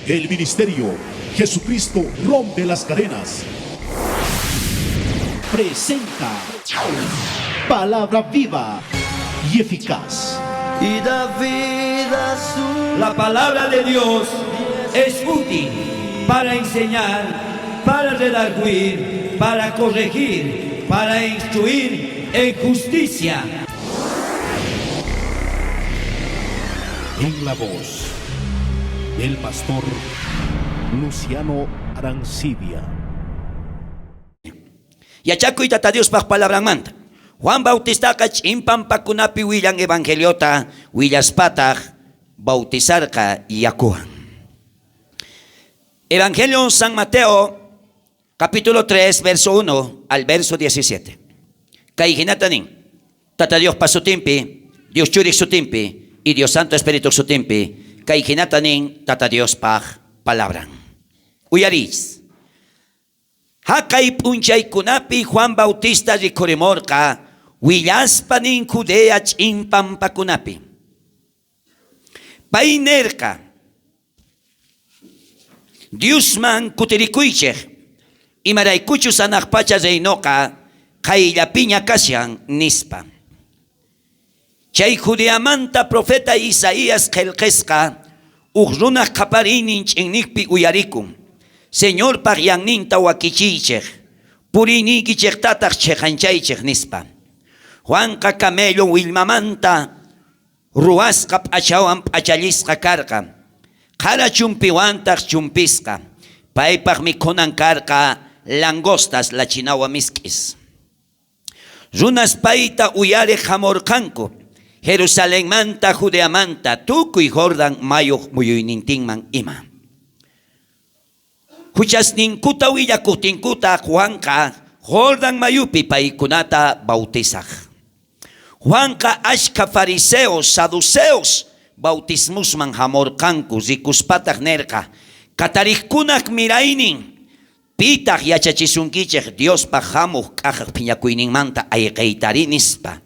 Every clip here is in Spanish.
El ministerio Jesucristo rompe las cadenas presenta palabra viva y eficaz. Y da vida a su... La palabra de Dios es útil para enseñar, para redarguir, para corregir, para instruir en justicia. En la voz del pastor Luciano Arancibia. Yachakuy tata Dios pa palabra manta. Juan Bautista kach impampakunapi wilang evangeliota willaspatach bautizarka yakuan. Evangelio San Mateo capítulo 3 verso 1 al verso 17. Kay hinatanin tata Dios pa sutimpi, Dios churik sutimpi y Dios Santo Espíritu sutimpi kay hinatanin tata Dios pa palabra. Uyaris. Hakay punchay kunapi Juan Bautista rikurimorka willaspanin kudeach impampakunapi. Painerka Diosman kutirikuychej imaraykuchu sanakpacha reinoka kayllapiña kasyan nispa. Chay Judeamanta profeta Isaías qelqesqa ugrunaq qaparinin ch'innikpi uyarikum. Señor pagyanninta wakichichej, purinikichej tataq cheqanchaychej nispa. Juanqa camello wilmamanta ruwasqa p'achawan p'achalisqa karqa. Qara chumpiwantaq chumpisqa. Paypaq mikhunan karqa langostas lachinawa misk'is. Runas payta uyarej hamurqanku. Jerusalenmanta Judeamanta tukuy Jordan mayuq muyuynintinman ima. Huchasninkuta willakutinkuta Juanqa Jordan mayupi paykunata bautizaj. Juanqa ashka fariseos, saduceos bautismusman hamurqanku rikuspataq nerqa. Katarikkunak miraynin pitaq yachachisunkichej Diospa hamuq k'ajaq phiñakuyninmanta ayqaytari nispa.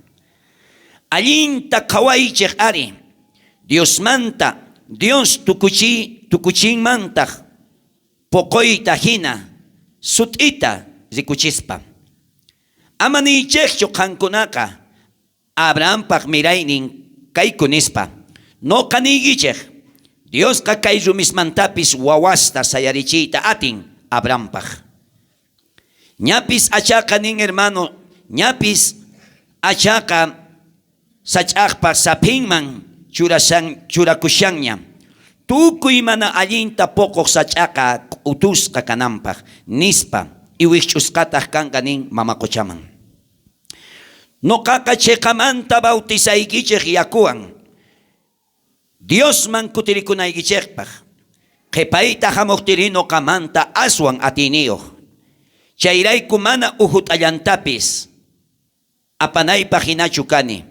Allinta qhawaychej ari Diosmanta, Dios tukuchinmantaq pokoyta hina sut'ita rikuchispa. Ama niychejchu qankunaqa Abrahampaq miraynin kayku nispa. Noqa niykichej Diosqa kay rumismantapis wawasta sayarichiyta atin Abrahampaq. Ñapis achaqa nin hermano, ñapis achaqa sach'aqpa sapinman churakushanña. Tukuy mana allinta pokoq sach'aqa utusqa kananpaq nispa iwich'usqataq kanqa nin mamaquchaman. Noqaqa chayqamanta bautizaykichej yakuwan Diosman kutirikunaykichéqpaq. Qhipayta hamuqtiri noqamanta aswan atiniyuq. Chayrayku mana uhut'allantapis apanaypaq hinachu kani.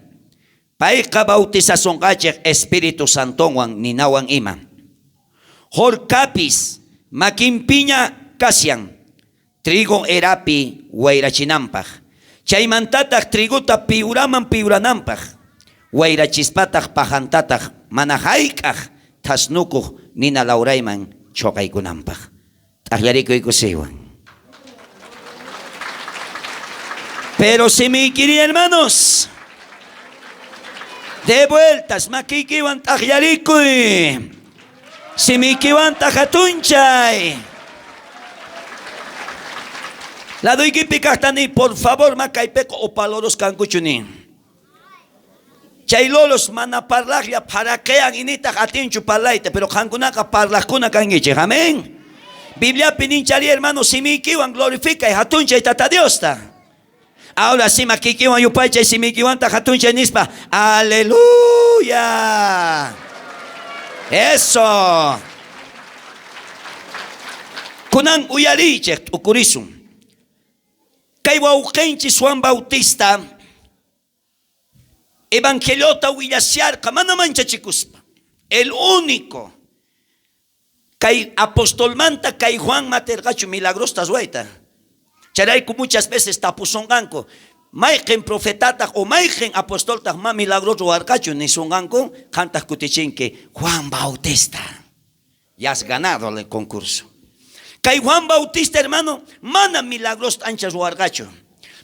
Payqa bautizasonqachej Espíritu Santowan ninawan ima. Horkapis makinpiña kasyan trigo erapi wayrachinanpaq. Chaymantataq triguta piuraman piurananpaq. Wayrachispataj pajantataq mana hayk'aq tasnukuq nina laurayman choqaykunanpaq. T'aqllarikuykusiwan. Pero si me quería hermanos, de vueltas, makikiwan t'aqllarikuy. Si me kiwan tajatunchai. La doy kipikastani, por favor, makaypeko o paloros kankuchuni. Chaylolos mana parlaqlla parakean inita atinchu parlayta, pero kankunaka parlaqkuna kangichej. Amén. Biblia pininchari hermano, si me kiwan glorifica y hatunchay tata Diosta. Ahora sí, makikiwan yupaycha y si me kiwan tajatuncha nispa. Aleluya. Eso. Kunan uyarichej ukurisun. Kay wawqinchis Juan Bautista evangeliota willasiarqa mana manchachikuspa. El único. Kay apostolmanta kay Juan materqachu milagrostas wayta. Charayku muchas veces tapusonganku. Mayqin profetataq o mayqin apostoltaq ma milagro ruwarqachu nisunganku qantaq kutichinki Juan Bautista. Ya has ganado el concurso. Kay Juan Bautista, hermano, mana milagros anchas huargacho.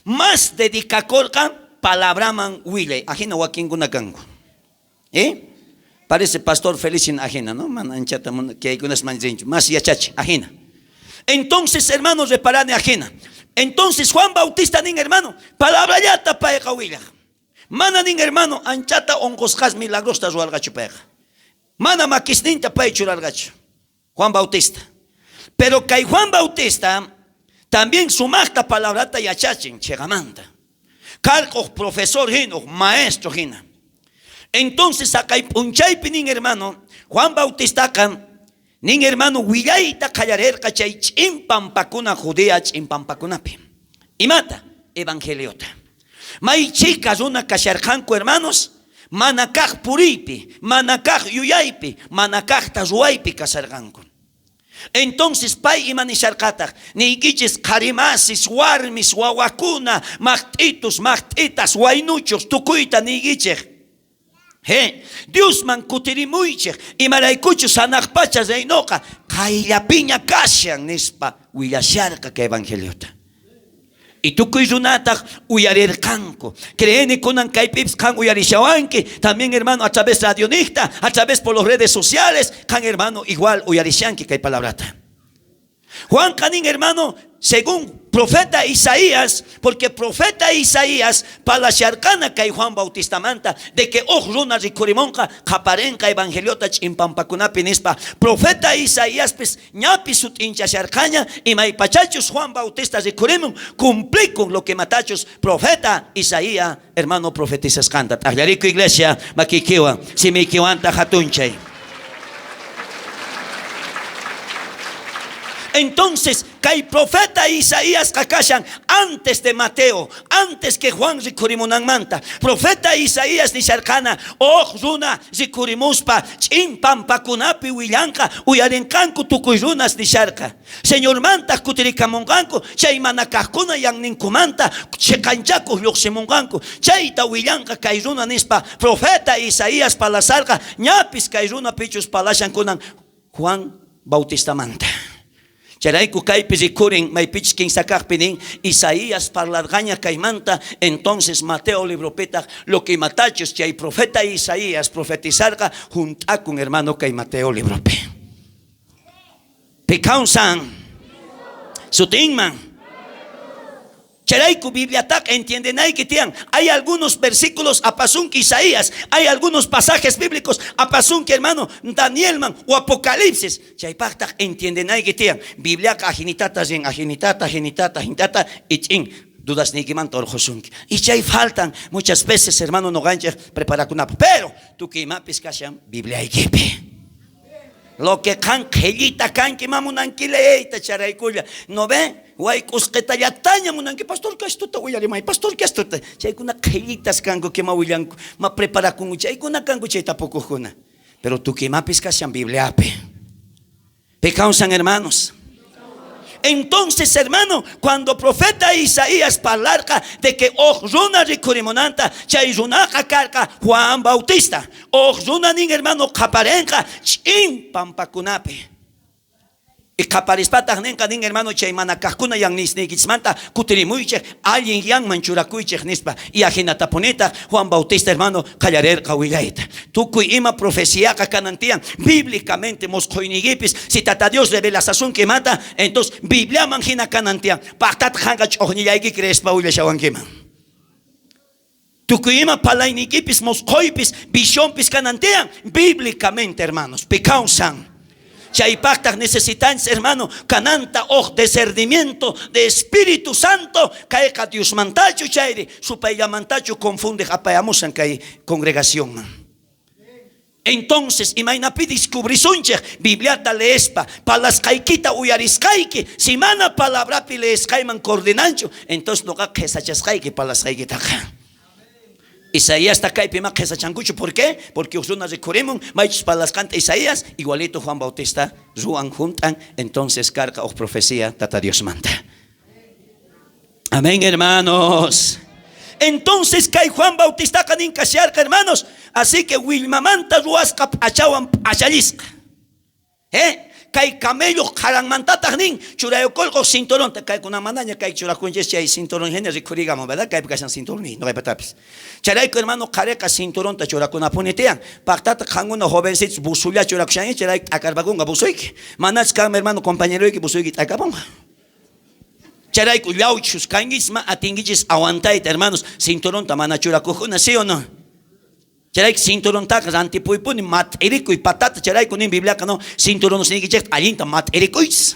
Más dedicacorca palabraman huile. Ajena huaquinguna gango. Parece pastor feliz en ajena, ¿no? Man anchata que hay unas manzinchos. Más yachachi, ajena. Entonces, hermanos, reparan ajena. Entonces, Juan Bautista, nin hermano, palabra ya tapaeja huila. Mana nin hermano, anchata ongosjas milagros tas huargacho paeja. Mana maquisninta paechulargacho. Juan Bautista. Pero que Juan Bautista también su magta palabrata yachachin, chegamanta. Cargo profesor hino, maestro hina. Entonces acá hay punchaypi nin hermano, Juan Bautista acá, nin hermano, huillaita callarer cachay chimpampacuna judea chimpampacunapi. Y mata, evangeliota. May chicas una cacharjanco hermanos, manacaj puripi, manacaj yuyaypi, manacaj tazuaypi casarjanco. Entonces pay imanisharkata nigichis karimasis warmis wawakuna magtitus magtitas wainuchos tukuita nigichej Dios man kutirimuychej imaraykuchus sanakpacha reinoka kayllapiña kashan nispa willasharka ka evangeliota. Y tú kuyunatak uyarirkanko. Creeni kunan kaypips kan uyarishawanki. También hermano a través de radionista, a través por las redes sociales, kan hermano igual uyarishanki kay palabrata. Juan Canín hermano, según profeta Isaías, porque profeta Isaías para sharkana kay Juan Bautista manta de que runa rikurimonka kaparenka evangeliota chimpampakunapi nispa profeta Isaías pues ñapi sut hincha sharkanya y maipachachos Juan Bautista rikurimon cumplí con lo que matachos profeta Isaías hermano profetizas canta taglarico iglesia makikiwa si me kiwanta hatunchay. Entonces, que el profeta Isaías kakashan antes de Mateo, antes que Juan rikurimunan manta, profeta Isaías ni sharkana, runa rikurimuspa, chimpampakunapi willanka, uyarenkanku tukuyrunas ni sharka. Señor manta kutirikamunganku, chay manakakuna yang ninkumanta, chekanchaku lluksimunganku, chayta willanka kayruna nispa, profeta Isaías palasarka, ñapis kayruna pichus palashan kunan Juan Bautista manta. Charaiku kaypis rikurin maypich kin sakakpinin Isaías parlargaña kaymanta. Entonces Mateo libro peta lo que matachos chay profeta Isaías profetizarga junta con hermano kay Mateo libro pe. Pekaunsan sutinman. Charaiku Biblia tak entienden ahí que tienen. Hay algunos versículos apasun que Isaías, hay algunos pasajes bíblicos apasun que hermano Daniel man o Apocalipsis. Chaypak tak entienden ahí que tienen. Biblia ajinitata zen ajinitata itin dudas ni que man torjosunki. Y chay faltan muchas veces hermano no ganche prepara kunap. Pero tú que mapis kasham Biblia ikipe. Lo que can kellita can que mamunanquileita charaikulla. ¿No ve? Guay cusqueta ya taña munanqui pastor que esto te voy a llamar pastor que esto te. Chay kuna kellitas cango que mawillan ma prepara con chay kuna cango chay tampoco juna. Pero tú que mapis kashan Biblia pe. Pecausan hermanos. Entonces, hermano, cuando profeta Isaías palarca de que runa rikurimonanta, chay runaka karka Juan Bautista, runa nin hermano kaparenka chin pampakunape. Y kaparispata nenka nin hermano chay manakakuna yang nisnikismanta kutirimuiche alguien yang manchurakuiche nispa y ajinataponeta Juan Bautista hermano callarer kawilaita. Tukuy ima profecía kakanantian bíblicamente moscoinigipis si tata Dios revelación que mata entonces Biblia manjina kanantian pactat hangach ojniyaiki crees paule shawankiman. Tukuy ima palainigipis moscoipis visionpis kanantian bíblicamente hermanos pecausan. Chaypactas necesitan, hermano, cananta discernimiento de Espíritu Santo. Caeca Dios mantacho chaire, su payamantacho confunde japayamos en que congregación. Entonces, imagina descubrisunche, Biblia leespa, palas caiquita uyariscaiki, si mana palabra pileescaiman coordinancho, entonces no ga que sachascaiki palas caiquita. Isaías está acá y pima que chancucho. ¿Por qué? Porque usuna recurrimos, machos para las canta Isaías, igualito Juan Bautista, ruan juntan, entonces carga o profecía, tata Dios manda. Amén, hermanos. Entonces cae Juan Bautista canin casiarca, hermanos. Así que Wilmamanta ruasca achawan achalisca. Kay camello jaranmantataq nin churayukolqo cinturonta kay kuna manaña kay churakunchis chay cinturón hina rikurigamos, ¿verdad? Kay kashan cinturón no hay patapis. Charayko hermano careca cinturonta churakuna punitean. Pactata kanguna jovencitos busulla churakushan charay akarbagunga busuyki. Manach kam hermano compañero que busuyki akabonga. Charayko llauchus kangisma atingichis aguantayta hermanos cinturonta mana churakujuna, ¿sí o no? Charay cinturón takas antipuipuni mat erico y patata charay con en Biblia no cinturón se dice alinta mat ericois.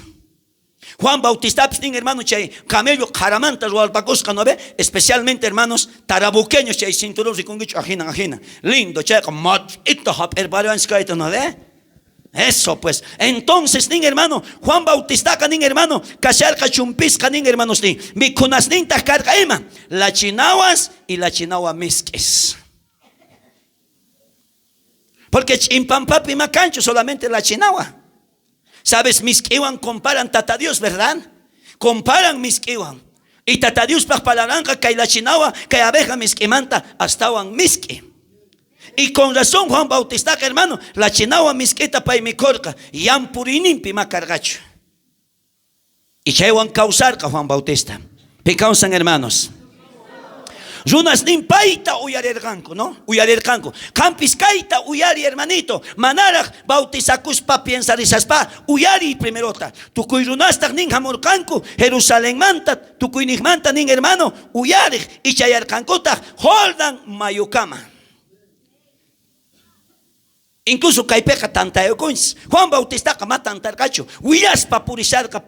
Juan Bautista psning hermano chay camello caramanta rualpacosca no ve, especialmente hermanos tarabuqueños chay cinturón se conguicho ajina lindo chay mat ito hap herbarianskaito no ve. Eso pues, entonces ning hermano Juan Bautista canin hermano cacharca chumpis canin hermanos ni micunas nin tacarca ema la chinawas y la chinawa misques. Porque chimpampapi macancho solamente la chinagua. ¿Sabes? Misquiwan comparan tata Dios, ¿verdad? Comparan misquiwan. Y tata Dios para palaranca que la chinagua que abeja misquimanta hasta misqui. Y con razón Juan Bautista, hermano, la chinagua misquita pa mi corca. Y ampurinimpi macargacho. Y chewan causar Juan Bautista. Picausan hermanos. Runas nimpaita uyarerganko, ¿no? Uyarerganko. Campis kaita uyari hermanito. Manara bautizacuspa piensarisaspa uyari primerota. Tukuy runastak nin hamurkanko. Jerusalén manta. Tukuy nigmanta nin hermano uyari. Y chayarkankota holdan mayukama. Incluso kaypeca tanta eucoins. Juan Bautista matan tarcacho. Huyaspa purisarca.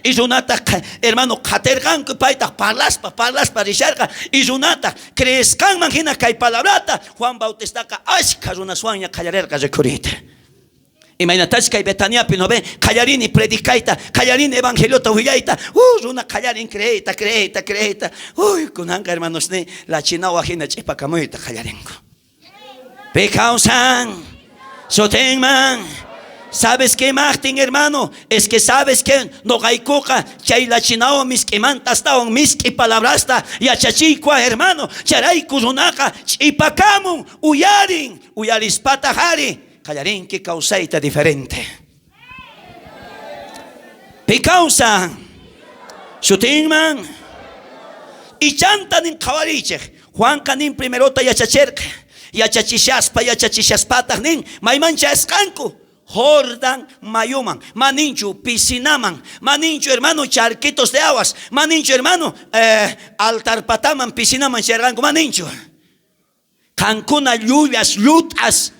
Y runata hermano caterganco paita parlaspa risarca. Y runata crezcan mangina kay palabrata. Juan Bautista ashka runasuaña callarerca recurrita. Imagínate que Betania pinove callarini predicaita, callarini evangeliota huyaita. Runa callarin creita. Uy, kunanga hermanos ne la china wajina chepa camuita callarenco. Pecausan, sotenman. ¿Sabes qué, Martín, hermano? Es que sabes que no hay coca, chay la chinao mis que mantas taon mis que palabrasta y achachicua, hermano, charay kuzunaca, chipacamun, uyarispatajari, callarín que causaita diferente. Pecausan, sotenman. Y chantan en cabariche, Juan Canin primerota y achacherca. Yachachishaspa nin maimancha escanco jordan mayuman maninchu piscinaman maninchu hermano charquitos de aguas maninchu hermano altarpataman piscinaman charganco maninchu cancuna lluvias lutas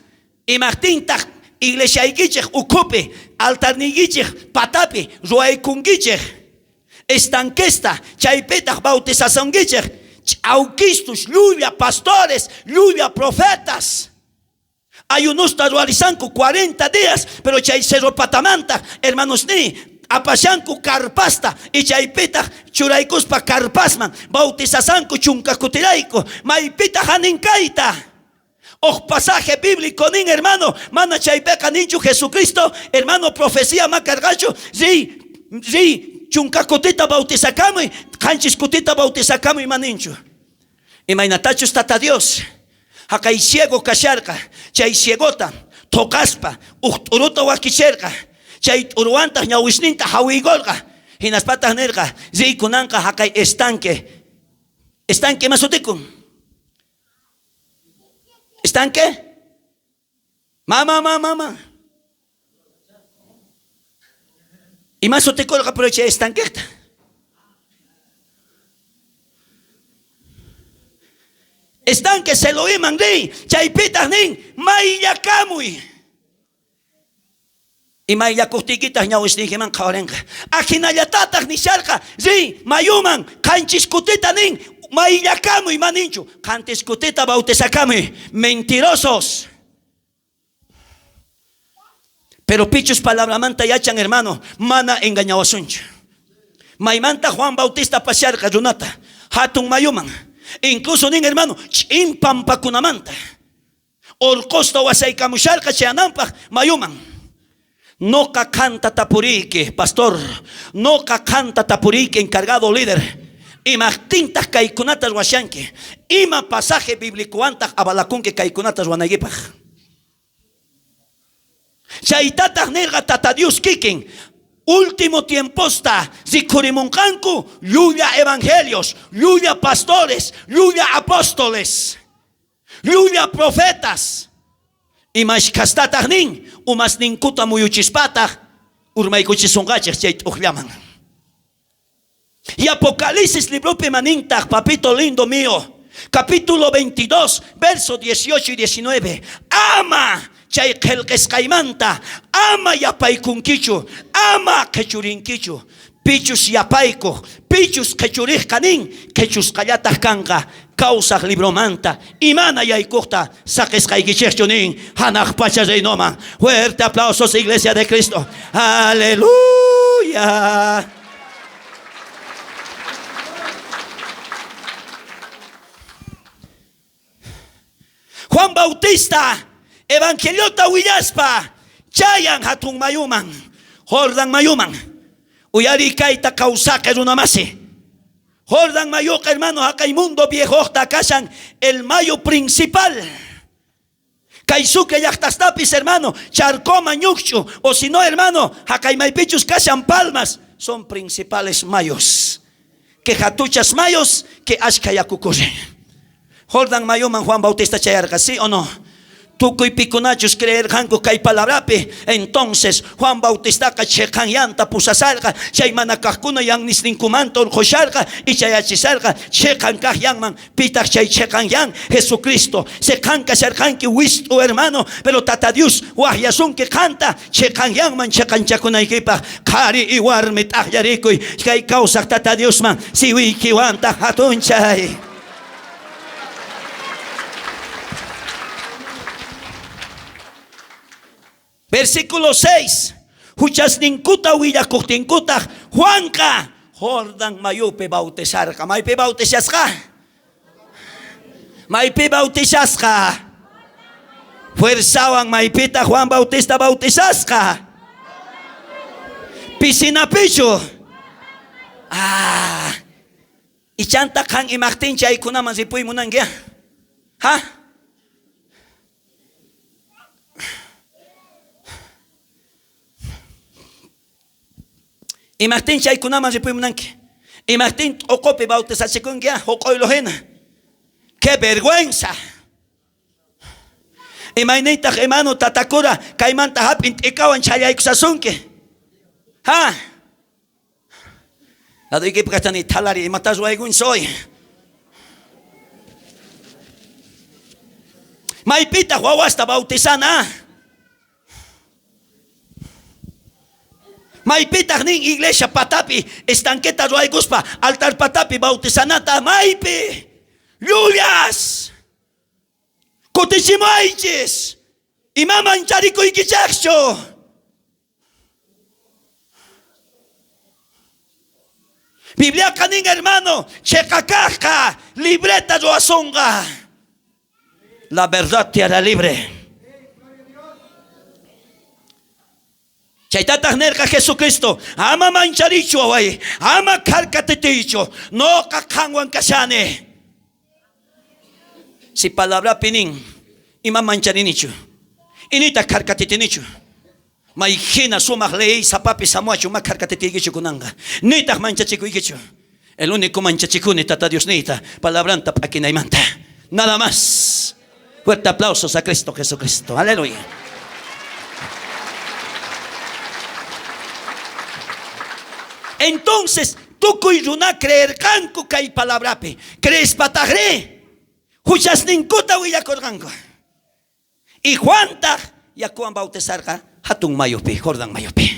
y martinta iglesia igichech ucupe altarniguichech patapi ruaikunguichech estanquesta chaipetach bautizacionguichech auquistos, lluvia, pastores, lluvia, profetas. Hay unos taruarizanco 40 días, pero chay cerro patamanta, hermanos ni, apachanco carpasta, y chaypita churaicuspa carpasman, bautizazanco chuncacutiraico, maipita janincaita. Pasaje bíblico, nin hermano, mana chaypeca ninchu Jesucristo, hermano, profecía macargacho, sí. Chuncacotita bautizacamo, canchiskutita bautizacamo y manincho. Imagínate tata Dios. Acá ciego cacharca, chay ciegota, tocaspa, uruta huaquicherca, chay uruanta, ñawisninta, hawigolga, hinaspatas nerga, zikunanka, acá estanque. Estanque masotico. ¿Estanque? Mamá. Y más te colga por el estanqueta. Estanque se lo iman de chaipitas nin mayakamui. Y mayakustiquitas ñawisnijiman kaurenga. Ajinayatatas ni sharka, zi mayuman canchiskutita nin mayakamui maninchu. Cantiskutita bautizacamui. Mentirosos. Pero pichos palabra manta yachan hermano, mana engañado asuncho. Maimanta Juan Bautista pasear runata, hatun mayuman, incluso nin hermano, chimpampa kunamanta. Orcosta wasay kamusharka cheanampa mayuman. No canta tapurique, pastor, no canta tapurique, encargado líder. Ima tintas kaikunatas washanke, ima pasaje bíblico antas abalacunque kaikunatas wanagipaj. Chaytataq nirqa tata Dios kikin último tiempo está zikurimunqanku llulla evangelios, llulla pastores, llulla apóstoles, llulla profetas. Imash kastataq nin umas ninkuta muyuchispataq urmaykuchisunqachik chay t'uqllaman. Y Apocalipsis libro manintaj, papito lindo mío, capítulo 22, versos 18 y 19. Ama chay qelqisqaymanta, ama yapaykunkichu, ama qechurinkichu. Pichus yapayku, pichus qechuriqqa nin, qechusqallataq kanqa, kawsaq libromanta, imana yaykuqta saqisqaykichikchu nin, hanaq pacha reynoman. Fuerte aplausos, Iglesia de Cristo. Aleluya. Juan Bautista, evangeliota willaspa, chayan hatun mayuman, Jordan mayuman, uyari kaita kausaka runamasi. Jordan mayuka, hermano, acá mundo viejo kashan el mayo principal. Kaisuke yaktastapis, hermano, charco mañuchu, o si no, hermano, hakaimaypichus kashan palmas, son principales mayos. Que hatuchas mayos, que ashkayakukurre. Jordan mayuman Juan Bautista chayarqa, ¿sí o no? Tukuy pikunachus creer hanku kay palabrapi. Entonces Juan Bautista chekan yanta pusasarqa, chay manakaqkuna yang nisninkumanto urqusharqa y chayachisarqa chekan kaq yanman pitaq chay chekan yan Jesucristo. Se kanka sharqanki wistu, hermano, pero tata Dios wahyasunki kanta chekan yanman chekanchakunaykipaq qari y warmi t'aqllarikuy kay kawsaq tata Diosman siwiykiwanta hatun chay. Versículo 6. Huchas ninkuta willakuqtinkuta Juanka Jordan mayupe bautizarqa. Maypi bautizasqa. Maypi bautizasqa. Fuerzawan maypita Juan Bautista bautizasqa. Piscinapichu. Ichanta kan imaqtin chaykunaman sipuymunanki. Ha? Y Martín chaykunaman ripuimunanki. Y Martín okopi bautizachikunki okoylohena. ¡Qué vergüenza! Y mainita hermano tatakura kaimanta hapin ikawan chayaykusasunki. Ha? Ado ikipkatani talari matas waygun soy. Maipita wawasta bautizana. Maipita nin iglesia patapi estanqueta ruayguspa altar patapi bautizanata maipi llulias kutichimaychis imaman charikuykichakchu Biblia kanin hermano chekakaka libreta ruasunga la verdad te hará libre. Chaytataq nirqa Jesucristo ama mancharichu away, ama karkatitichu, no kakanwan kashani. Si palabra pinin ima mancharinichu, inita karkatitinichu. Maijina sumaq ley sapapi samuachu ma karkatitigichu kunanga. Nitaq manchachikuykichu. El único manchachikuni tata Dios nita palabranta pakinaymanta. Nada más. Fuerte aplausos a Cristo Jesucristo. Aleluya. Entonces, tú kuyuna creer kanku kay palabrapi. Crees patagre. Huchas ninkuta willakorganko. Y Juanta yakuan bautizarqa hatun mayupi, Jordan mayupi.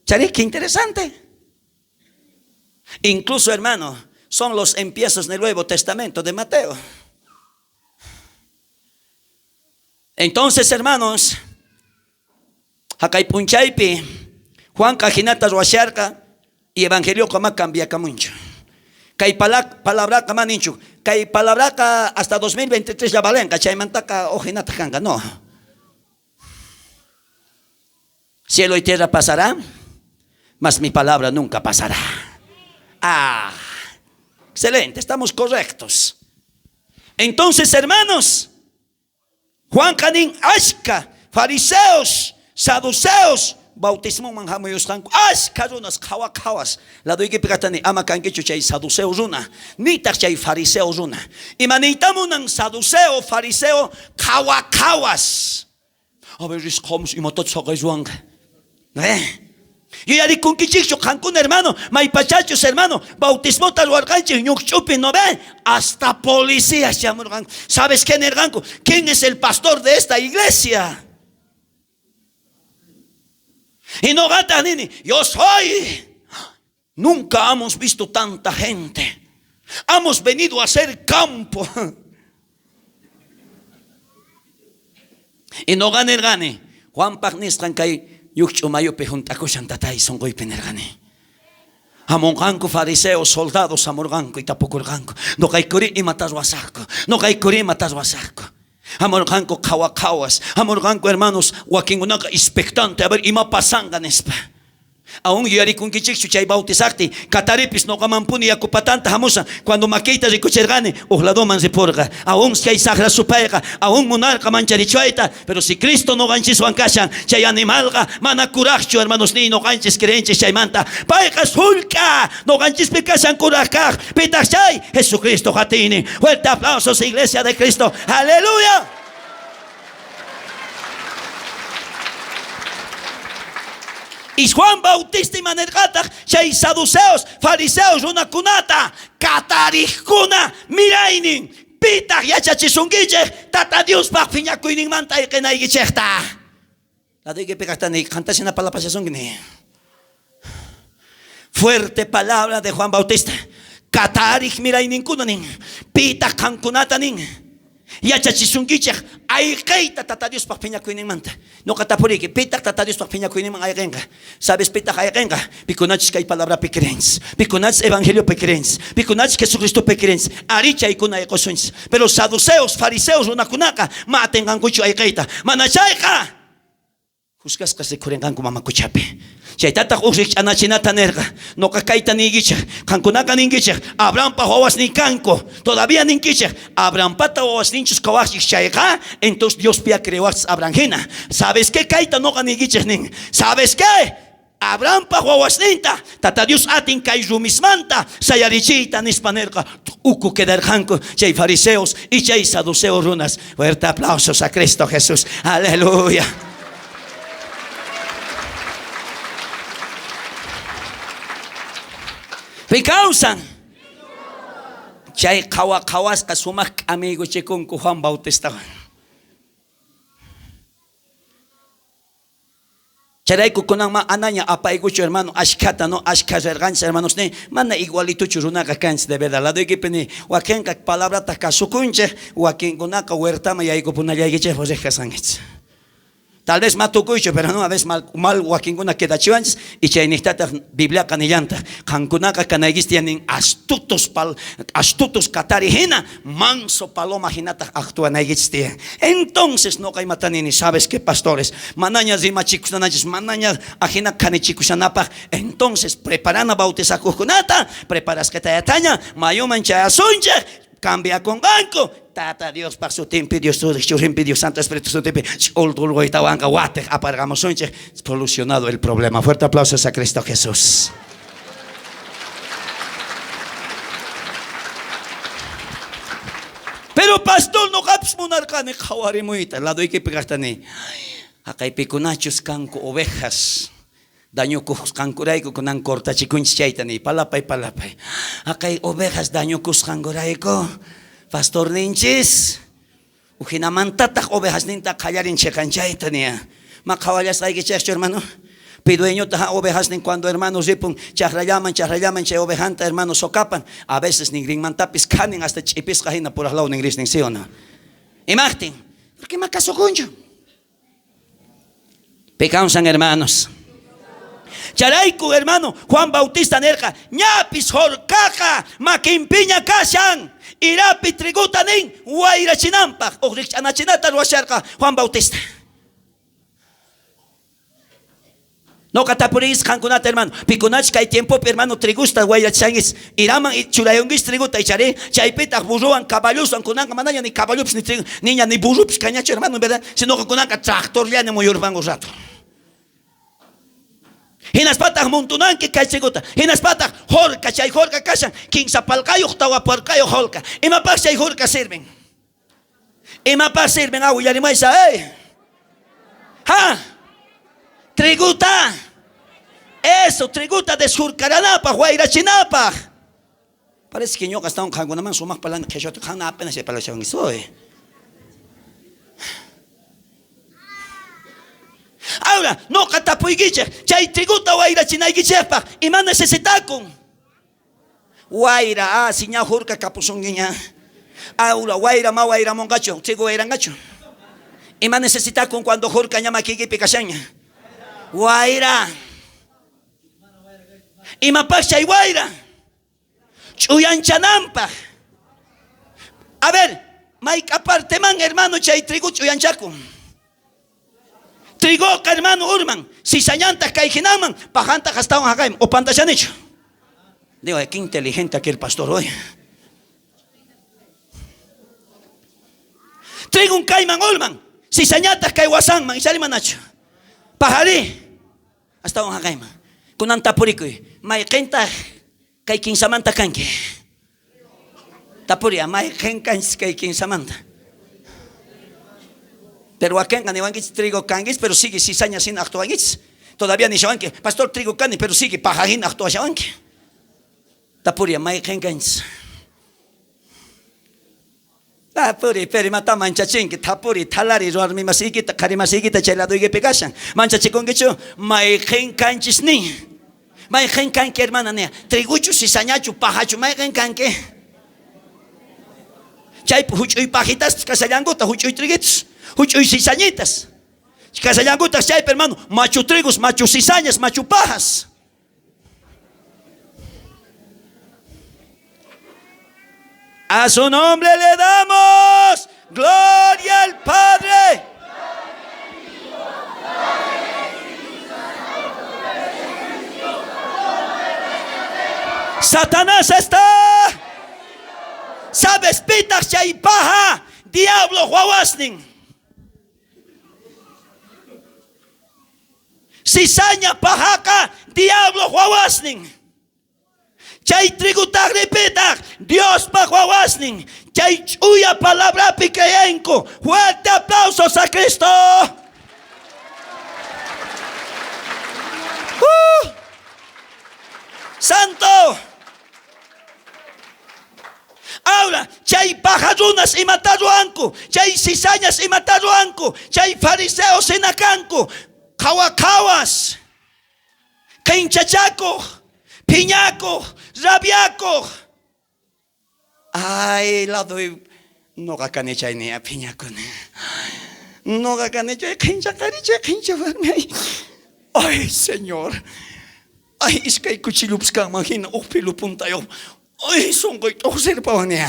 ¿Sabes qué interesante? Incluso, hermano, son los empiezos del Nuevo Testamento de Mateo. Entonces, hermanos, hakay punchaypi Juan kajinata ruasharqa y evangelio kama cambia mucho. Kay palabra kama ninchu. Kay palabra hasta 2023 ya valenka chaymantaka ojinata kanga no. Cielo y tierra pasará, mas mi palabra nunca pasará. Excelente, estamos correctos. Entonces, hermanos, Juan Canín Ashka, fariseos, Saduceos bautismo manhamuyusqanku ashkarunas kawas laduyki pikatani ama kankichu chay saduceo runa nitaq chay fariseo runa imanitamunan saduceo fariseo kawas a ver risqamus imatat saqayruanqa yo ya di kunkichicho kankun hermano maypachachos hermano bautismo taruarganchi ñukchupi no ve hasta policías llamurgan. ¿Sabes quién erganku? ¿Quién es el pastor de esta iglesia? Y no gata nini, yo soy. Nunca hemos visto tanta gente. Hemos venido a hacer campo. Y no gane. Juan Pagnistan kay yukchumayo pejuntakushan tatay songoy penergane. Amonganko fariseos, soldados amorganko y tapukurganko. No kay kuri y matas wasako. No kay kuri matas wasako. Amorganko kawas. Amorganko hermanos, wakingunaka expectante a ver ima pasangan espa. Aún yari kun kichik chay bautizakti kataripis no kamampuni yakupatanta hamusa cuando makeita rikuchergane ohlado man se porga aún chay sagra supaiga aún monarca mancharichuaita pero si Cristo no ganchis wankashan chay animalga mana kurachcho hermanos ni no ganchis creenches chay manta paiga sulka no ganchis pikashan kurajkaj pitak chay Jesucristo hatini. Fuerte aplausos Iglesia de Cristo, aleluya. Y Juan Bautista y Manergata, chay saduceos, fariseos, una cunata, cataricuna, mirainin, pita, yachachisunguille, tata Dios pa piñacuinin manta y que naigicheta. La de que pegatani, cantas en la palabra pasasungni. Fuerte palabra de Juan Bautista. Cataric mirainin kunanin, pita cancunatanin. Yachachisungiche ayqeyta tata Dios pa piñakuynimanta no katapuriki pitak tata Dios pa piñakuyniman ayqenqa. ¿Sabes pitak ayqenqa? Pikunachis kay palabra pikrens, pikunachis evangelio pikrens, pikunachis Jesucristo pikrens, aricha aykuna ayqosunchis. Pero saduceos, fariseos runakunaqa matenqankuchu ayqeyta manachayqa Juzgasqa sikurinqanku mamakuchapi. Chaytataq uqriq anachinata nerqa noqa kayta ninkichaq qankunaqa ninkichaq Abrahampa wawasninkanku todavía ninkichaq Abrahampata wawasninchus kawaqchik chayqa entonces Dios pia crewaqchis Abrahamhina. ¿Sabes qué? Kayta noqa ninkichaq nin. ¿Sabes qué? Abrahampa wawasninta tata Dios atin kay rumismanta sayarichiyta nispa nerqa uku quedarqanku chay fariseos y chay saduceos runas. Fuerte aplausos a Cristo Jesús, aleluya. Picausan chay kawasqa sumaq amigo chikunku Juan Bautista. Charayku kunanma anaña apayguchu hermano ashkata no ashkarerganchis hermanos ne mana igualituchu runaqa kanchis de verdad la doykipini wakinqa palabrata kasukunchik wakinkunaqa huertama yaykupunallaykichik riqkasanchis. Tal vez matukuycho, pero no a veces mal wakinguna quedachuanchis y chaynistata Biblia canillanta. Kankunaka canaygis tienen astutos katarijina, manso paloma jinata actuanaygis tienen. Entonces no hay matanini, ¿sabes qué, pastores? Manaña zima chikusanaches, manaña ajina kanichikushanapa. Entonces preparan a bautizar kukunata, preparas que te ataña, mayuman chayasunche, cambia con ganco. Tata Dios para su tiempo, Dios Santo Espíritu su tiempo, apagamos solucionado el problema. Fuerte aplausos a Cristo Jesús. Pero pastor no caps monarcane jawari muita, la doy que pegatani. Acá hay picunachos canco ovejas. Daño cus cancuraico con an corta chicunch chaitani, palapay. Acá hay ovejas daño cus cancuraico. Pastor ninchis ujinamantataq ovejas ninta qallarin chekanchaytania maqawallas aykichaqchu hermano pidueño taja ovejas nin cuando hermanos ripun chaqrallaman chay ovejanta hermano socapan a veces ningrinmantapis kanin hasta chipisqa hina purahlaw ningris nin sí o no imagtin ¿por qué makasukunchu? Pecansan hermanos. Charayku hermano Juan Bautista nerqa ñapis horkaqa makimpiña kashan irapi triguta nin wayrachinanpaq uqriq anachinata ruwasharqa Juan Bautista. No katapuris kankunata hermano pikunach kay tiempo hermano trigusta wayrachangis iraman churayungis triguta ichari chaypita burruan caballusan kunanqa manaña ni caballups ni trigo niña ni burrups kañachu hermano verdad sino kunanqa tractor llani muyurpangu rato. Hinaspataq muntunanki kaychikuta. Hinaspataq holka, chay holka kashan. Kinsa palkayuq tawa puarkayuq holka. Imapas chay holka sirven. Imapas sirven awu yarimaysa, ha? Triguta. Eso, triguta deshurkaranapaq, wayrachinapaq. Parece que yo hasta un cango naman sumak pala que yo kan apenas se pala siya soy. Ahora, no katapuigiche, chay triguta waira chinaigichepa, y más necesitakun. Waira, siña hurka kapusongiña. Ahora, waira ma waira mongacho, trigo waira gacho. Y más necesitakun cuando hurka llama kiki picachaña. Waira. Y más pacha y waira. Chuyanchanampa. A ver, Mike aparte man, hermano, chay trigo chuyanchaku. Trigoka, hermano, urman. Si sañantas caijinaman, pajanta gastawan hagaim. O pantashan hecho. Digo, qué inteligente aquí el pastor hoy. Trigo un caiman urman. Si sañantas caiwasanman y salimanacho. Pajari. Hasta un hagaim. Con antapurico. Maikenta. Kay kinsamanta kanki. Tapuria, may kenkans kay kinsamanta. Pero acá en Anivangis trigo kangis, pero sigue cizaña sin actuangis. Todavía ni shawanki. Pastor trigo kani, pero sigue pajajin actua shawanki. Tapuria, may kenkans. Tapuri, pero mata manchachín, que tapuri, talari, roarmi masigita, karimasigita, chelado y que pegasan. Manchachicongicho, may kenkanchis ni. May kenkanke hermana nea. Trigucho si sañachu pajachu may kenkanke. Chay huchuy pajitas kasayanguta huchuy triguitos. Huchuy cizañitas. Kasayangutas chay hermano. Machu trigos, machu cizañas, machu pajas. A su nombre le damos gloria al Padre. Satanás está. Sabes, pitas chay paja. Diablo huawasnin. Cizaña pajaca. Diablo huawasnin. Chay trigutak repitak. Dios pa huawasnin. Chay chuya palabra piqueyenco. Fuerte aplausos a Cristo. Santo. Ahora, chay pajarunas y mataruanco, chay cizañas y mataruanco, chay fariseos en acanco, kawacawas, quinchachaco, piñaco, rabiaco. Ay, la doy. No gacane chay ni a piñaco. No gacane chay quinchacariche, quinchavarme. Ay, Señor. Ay, es que hay cuchilups que imagina, pilupuntayo. Ay, son que observaban ya.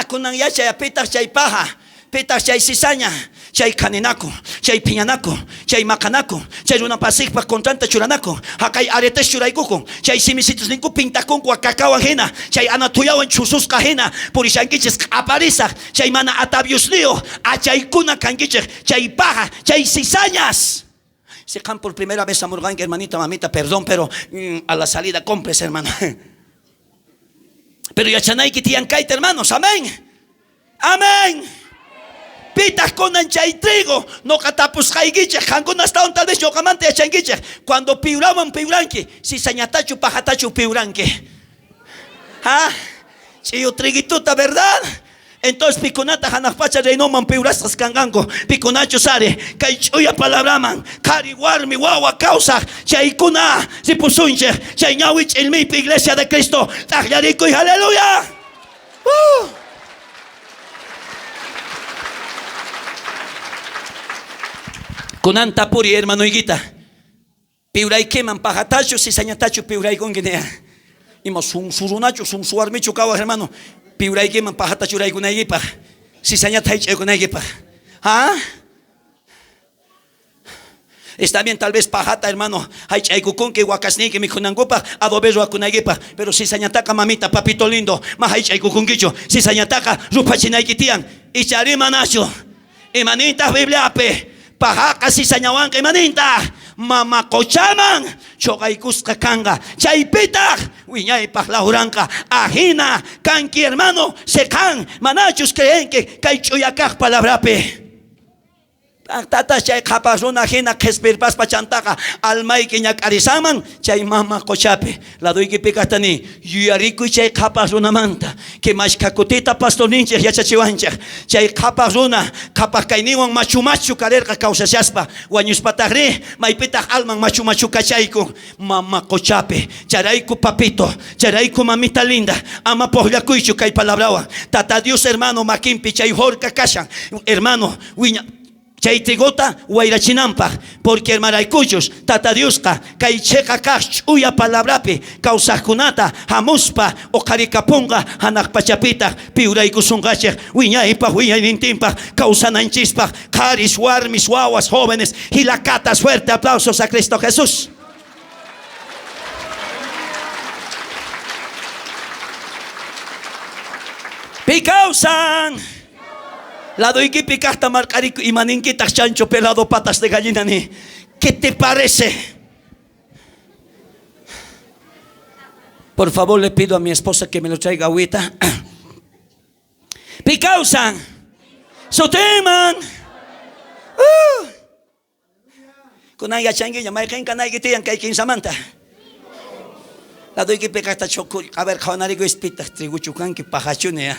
Kunang ya chay pitas chay paja, pitas chay cizaña, chay caninaco, chay piñanaco, chay macanaco, chay una pasicpa con tanta churanaco, acá aretes churaikuco, chay simisitos ninku pintacon cacao ajena, chay anatuyao en chusus cajena, purishanquiches aparisa, chay mana atabius lío, a chay kuna canquiches, chay paja, chay cizañas. Se can por primera vez a Morgan, hermanita, mamita, perdón, pero a la salida compres, hermano. Pero ya chanay que tian kaita, hermanos, amén. Amén. Pitas con ancha y trigo, no catapus jaigiche, jangun hasta un tal vez yo camante a changuiche. Cuando piuraban piuranque, si sañatachu pajatachu piuranque. Ah, si yo triguituta, ¿verdad? Entonces piconata hanafpacha reinoman piurastas kangango piconacho sare kaichuya palabraman kariwarmi wawa causa chaykuna si pusunche chayñawich ilmi iglesia de Cristo tagliarico y aleluya. Kunanta puri hermano higuita piuray queman pajatacho si sañatacho piuray con guinea imos sun surunacho sun suarmicho kawa hermano piuray que man pajata churay con equipa, si saña taiche con equipa, ¿ah? Está bien tal vez pajata hermano, hay chaykukun que wakasni que mi kunangupa adobezo con equipa, pero si sañataka mamita papito lindo, más hay chaykukun kicho, si sañataka rupa chinaikitian, y charima nacho, y manita bibliape, pajaca si sañawan que manita, mamakochaman chogaykusqa kanga chaypitaq wiñaypaq lauranqa ajina kanki hermano sekan manachus creenki kay ch'uya kaq palabrapi tata chay kapas runa hina qespirpas pachantaqa almayki ñak'arisaman chay mama qochapi laduykipi kastani yuyarikuy chay kapas runamanta que mashka kutita pastorninchik yachachiwanchik chay kapas runa kapas kayninwan machu machu karerqa kawsashaspa wañuspataqri maypitaq alman machu machu kachayku mama qochapi charayku papito charayku mamita linda ama puqllakuychu kay palabrawan tata Dios hermano makinpi chay horka kashan hermano wiña chay trigota wayrachinanpaq porque hermaraykuchus tata Diosqa kay cheqa kaq ch'uya palabrapi kawsaqkunata hamuspa uqarikapunqa hanaq pachapitaq piuraykusunqachik wiñaypaq wiñaynintinpaq kawsananchispaq qaris warmis wawas jóvenes hilakatas fuerte aplausos a Cristo Jesús. Picausan lado ikipi kasta marcarico y maninquitas chancho pelado patas de gallina ni. ¿Qué te parece? Por favor le pido a mi esposa que me lo traiga agüita. Picausan soteman kunaya changi ya mai kanay gitian kay kinsamanta lado ikipi kasta chokul a ver kawanarigo espita triguchukan ki pajachune ya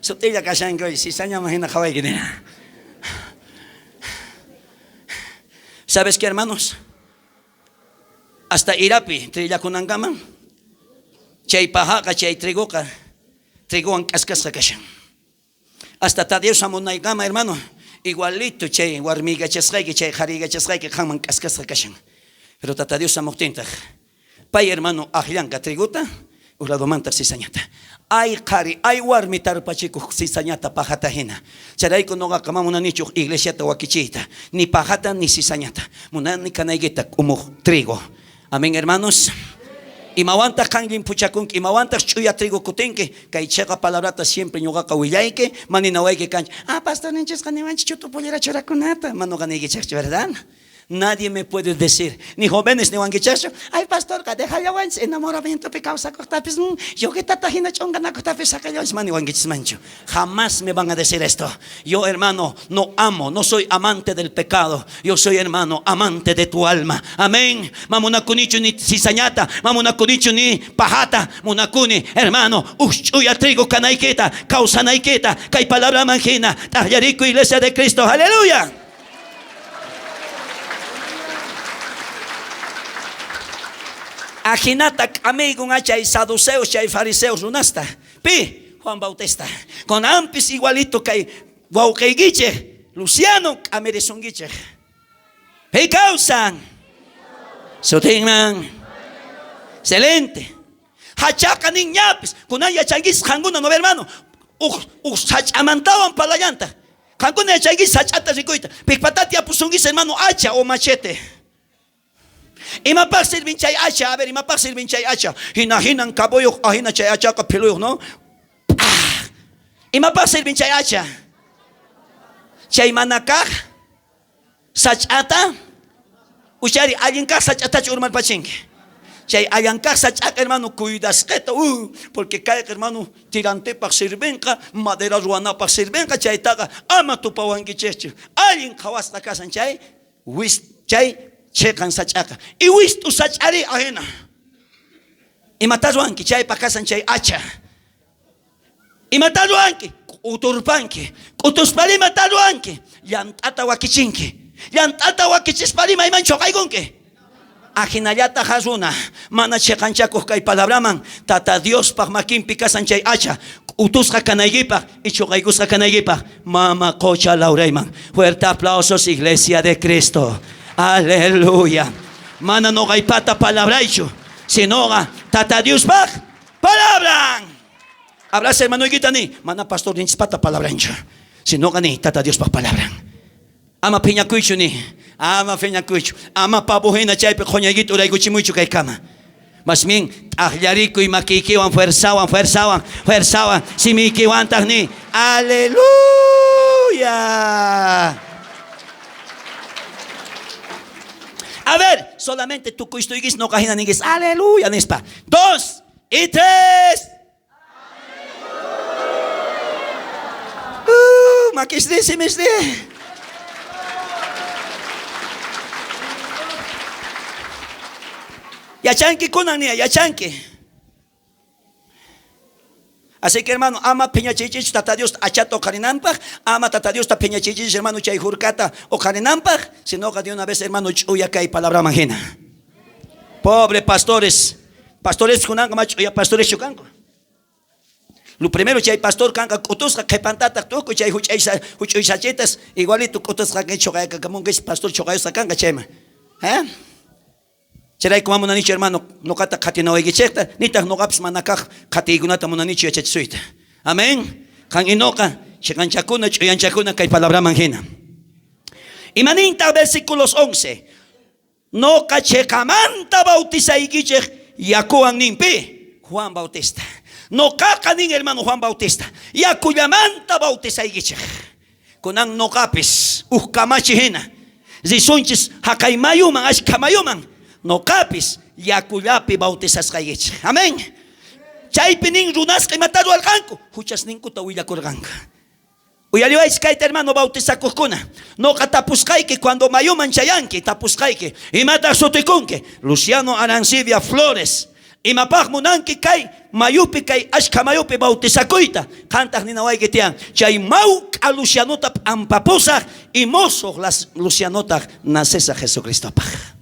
sotilla kashango si saña imagina kawai gine. ¿Sabes qué, hermanos? Hasta Irapi trilla kunangaman chay pajaca chay trigoka trigoan kaskas kashan hasta Tadeo samunaigama hermano igualito chay warmiga chesqayki chay jariga chesqayki qaman kaskas kashan pero Tadeo samuktinta pay hermano ajllanka triguta urado manta sisañata ay qari ay warmi tarpachikuq sisañata pajata hina charayku noqa kamamuna nichuq iglesiata wakichiyta ni pajata ni sisañata munani kanaykita umuq trigo amén hermanos imawantaq kanlin puchakunki imawantaq ch'uya trigo kutinki kay cheqa palabrata siempre ñuqaqa willayki maninawayki kanchi pastor ninchusqa niwanchik chutupullera churakunata manuqa niykichaqchu verdad. Nadie me puede decir, ni jóvenes ni wanguichacho, ay pastor, deja ya wanch, enamoramiento pecado sacotapis, yo que tatajina chongana cotapis sacayos mani wanguichmancho. Jamás me van a decir esto. Yo, hermano, no amo, no soy amante del pecado. Yo soy, hermano, amante de tu alma. Amén. Mamunakunichu ni cizañata, mamunakunichu ni pajata, munakuni, hermano, uya trigo canaiketa, causa naiketa, kay palabra manjina, tajarico iglesia de Cristo. Aleluya. Ajinata amigo chay saduceos chay fariseos runasta pi Juan Bautista con ampis igualito kay wauqaykichik Luciano amerisunkichik pi causan sutinman excelente hachaqa niñapis kunaya changuis qanguna no hermano sachamantawan palayanta qanguna changuis sachata rikuyta pikpatati apusunguis hermano hacha o machete. Ima pa sirvin chay acha, a ver, ima pa sirvin chay acha. Hinan kaboyok, ahina chay acha ka piluyok, no? Ima pa sirvin chay acha. Chay manakak, sachata, ushari, alguien ka sachata churmal pachink. Chay alguien ka sachata, hermano, cuidas keta, porque cae, hermano, tirante pa sirvenka, madera ruana pa sirvenka, chay taga, ama tu pawangichechu. Alguien kawasta kasan chay, wis chay, chekan sachaka y wistu sachari ajena y mataruanki chay pakasan chay acha y mataruanki uturpanki utuspari mataruanki llantata wakichinki llantata wakichispari mayman chokaygunki ajinallata hasuna mana chekanchakuq kay palabraman tata Dios paq makinpi kasan chay acha utusqa kanaykipaq y chokaykusqa kanaykipaq mama qocha laurayman. Fuerte aplausos iglesia de Cristo. Aleluya. Mana no pata palabraicho, sino tata Dios pag palabran. Hablas hermano gitani, mana pastor din pata palabrancho, sino ni tata Dios pag palabran. Ama piña kuicho ni, ama piña kuicho, ama pabuhina chay pe konyagito ray guchimucho kay kama. Mas min ahyarico y makikiwan fuerzawan, si mikiwan ni. Aleluya. A ver, solamente tu cuistuiguis no cajina niguis. Aleluya, nispa. 2 y 3. Makisde semesde. Yachanki kunan niya, yachanki. Así que hermano, ama peñachichich tata Dios achato carinampa, ama tata Dios ta peñachichich hermano chay hurcata o carinampa, sino que de una vez hermano chuya que hay palabra majena. Pobre pastores, pastores kunanga macho ya pastores chukango. Lo primero chay pastor kanga kutusca que pantata tuco chay huchay sachetas igualito kutusca que chogaya que como que pastor chogayo sacanga chema. Cheray como monanicho hermano, no kata katina oigicheta, ni tak no gaps manakak katigunata monanicho yachetsuita. Amén. Kan inoka, chekanchakuna, chuyanchakuna, kay palabra manjena. Y maninta versículos 11. No kachekamanta bautiza igichech, yakuan nimpi, Juan Bautista. No kakanin hermano Juan Bautista, yakuyamanta bautiza igichech. Kunang no kapis, uhkamachihena. Zisunchis hakaymayuman, ashkamayuman. No capis, yakulapi bautizas kayech. Amén. Chaypining runas que matado al canco. Huchas ninkuta huilla colganga. Uyaliwais kaita hermano bautiza kukuna. No katapuskai que cuando mayuman chayanki, tapuskai que. Y mata sotikunke. Luciano Arancibia Flores. Y mapag munanki kai, mayupi kai, ashka mayupi bautiza kuita. Cantas ni nawai que tean. Chay mauk a Lucianota ampapusa. Y mozo las Lucianota nacesa Jesucristo pag.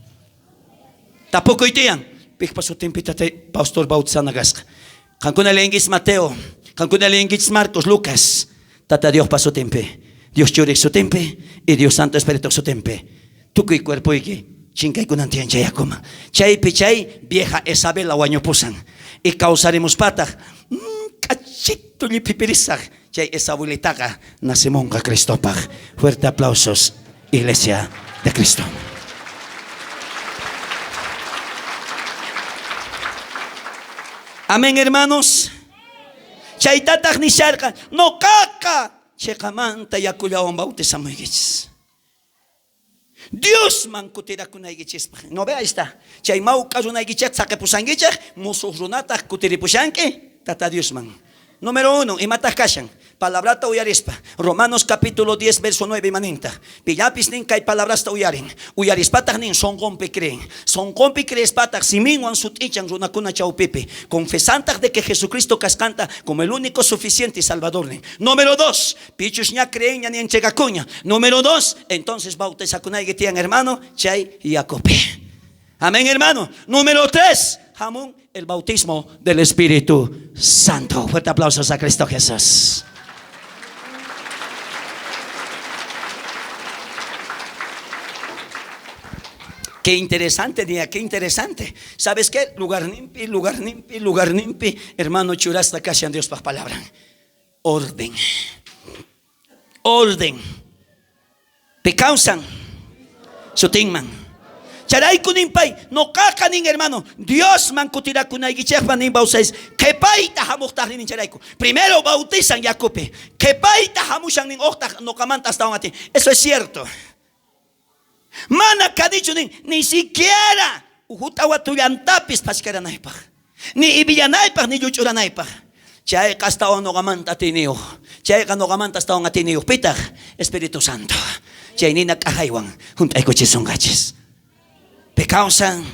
Tampoco itian, pik paso tempitate pastor bautizanagas. Cancuna lengis Mateo, cancuna lengis Marcos, Lucas. Tata Dios paso tempe, Dios churek su tempe y Dios Santo Espíritu su tempe. Tu que cuerpo y chincay con antian chayakoma. Chay pichay vieja Isabela guaño pusan y causaremos pata. Cachito li pipirizag. Chay esa abuelitaga nace monga Cristo pag. Fuerte aplausos, Iglesia de Cristo. Amén, hermanos. Chaytatag ni sharka. No kaka. Chekamanta yakulawan bautizamuigich. Dios man kutira kunaigichis. No vea, ahí está. Chay mau kazunaigichak sakepusangichak. Musuhrunatag kutiripushanke. Tata Dios man. Número 1, imatag kashan. Palabrata uyarispa. Romanos capítulo 10, verso 9, maninta. Pillapis nin kay palabrasta uyarin. Uyarispatag nin son compi creen. Son compi creespatag siminwan sutichan runakuna chaupipi. Confesantag de que Jesucristo cascanta como el único suficiente y salvador. Número 2, pichus ña creen ña ni enchegacuña. Número 2, entonces bautizakunay gitian hermano, chay yacope. Amén, hermano. Número 3, jamón, el bautismo del Espíritu Santo. Fuerte aplausos a Cristo Jesús. Qué interesante día, qué interesante. ¿Sabes qué? Lugar nimpi, lugar nimpi, lugar nimpi. Hermano churasta casi en Dios para palabra. Orden. Orden. Pecausan. Sutingman. Charay kunimpay. No kakanin hermano. Dios man kutira kunay gichefman nin bausais. Kepaita hamuktah nin charayku. Primero bautizan yakupe. Kepaita hamushan nin oktah no kamanta hasta un ati. Eso es cierto. Mana kadicho ni siquiera uhutawatuyantapis paskaranaipaj. Ni ibillanaipaj ni yuchuranaipaj. Chay kasta no gamanta tinio. Chay no gamanta hasta un atinio. Pitaj Espíritu Santo. Chay ni nakahaywan juntay kuchisongachis. Pecausan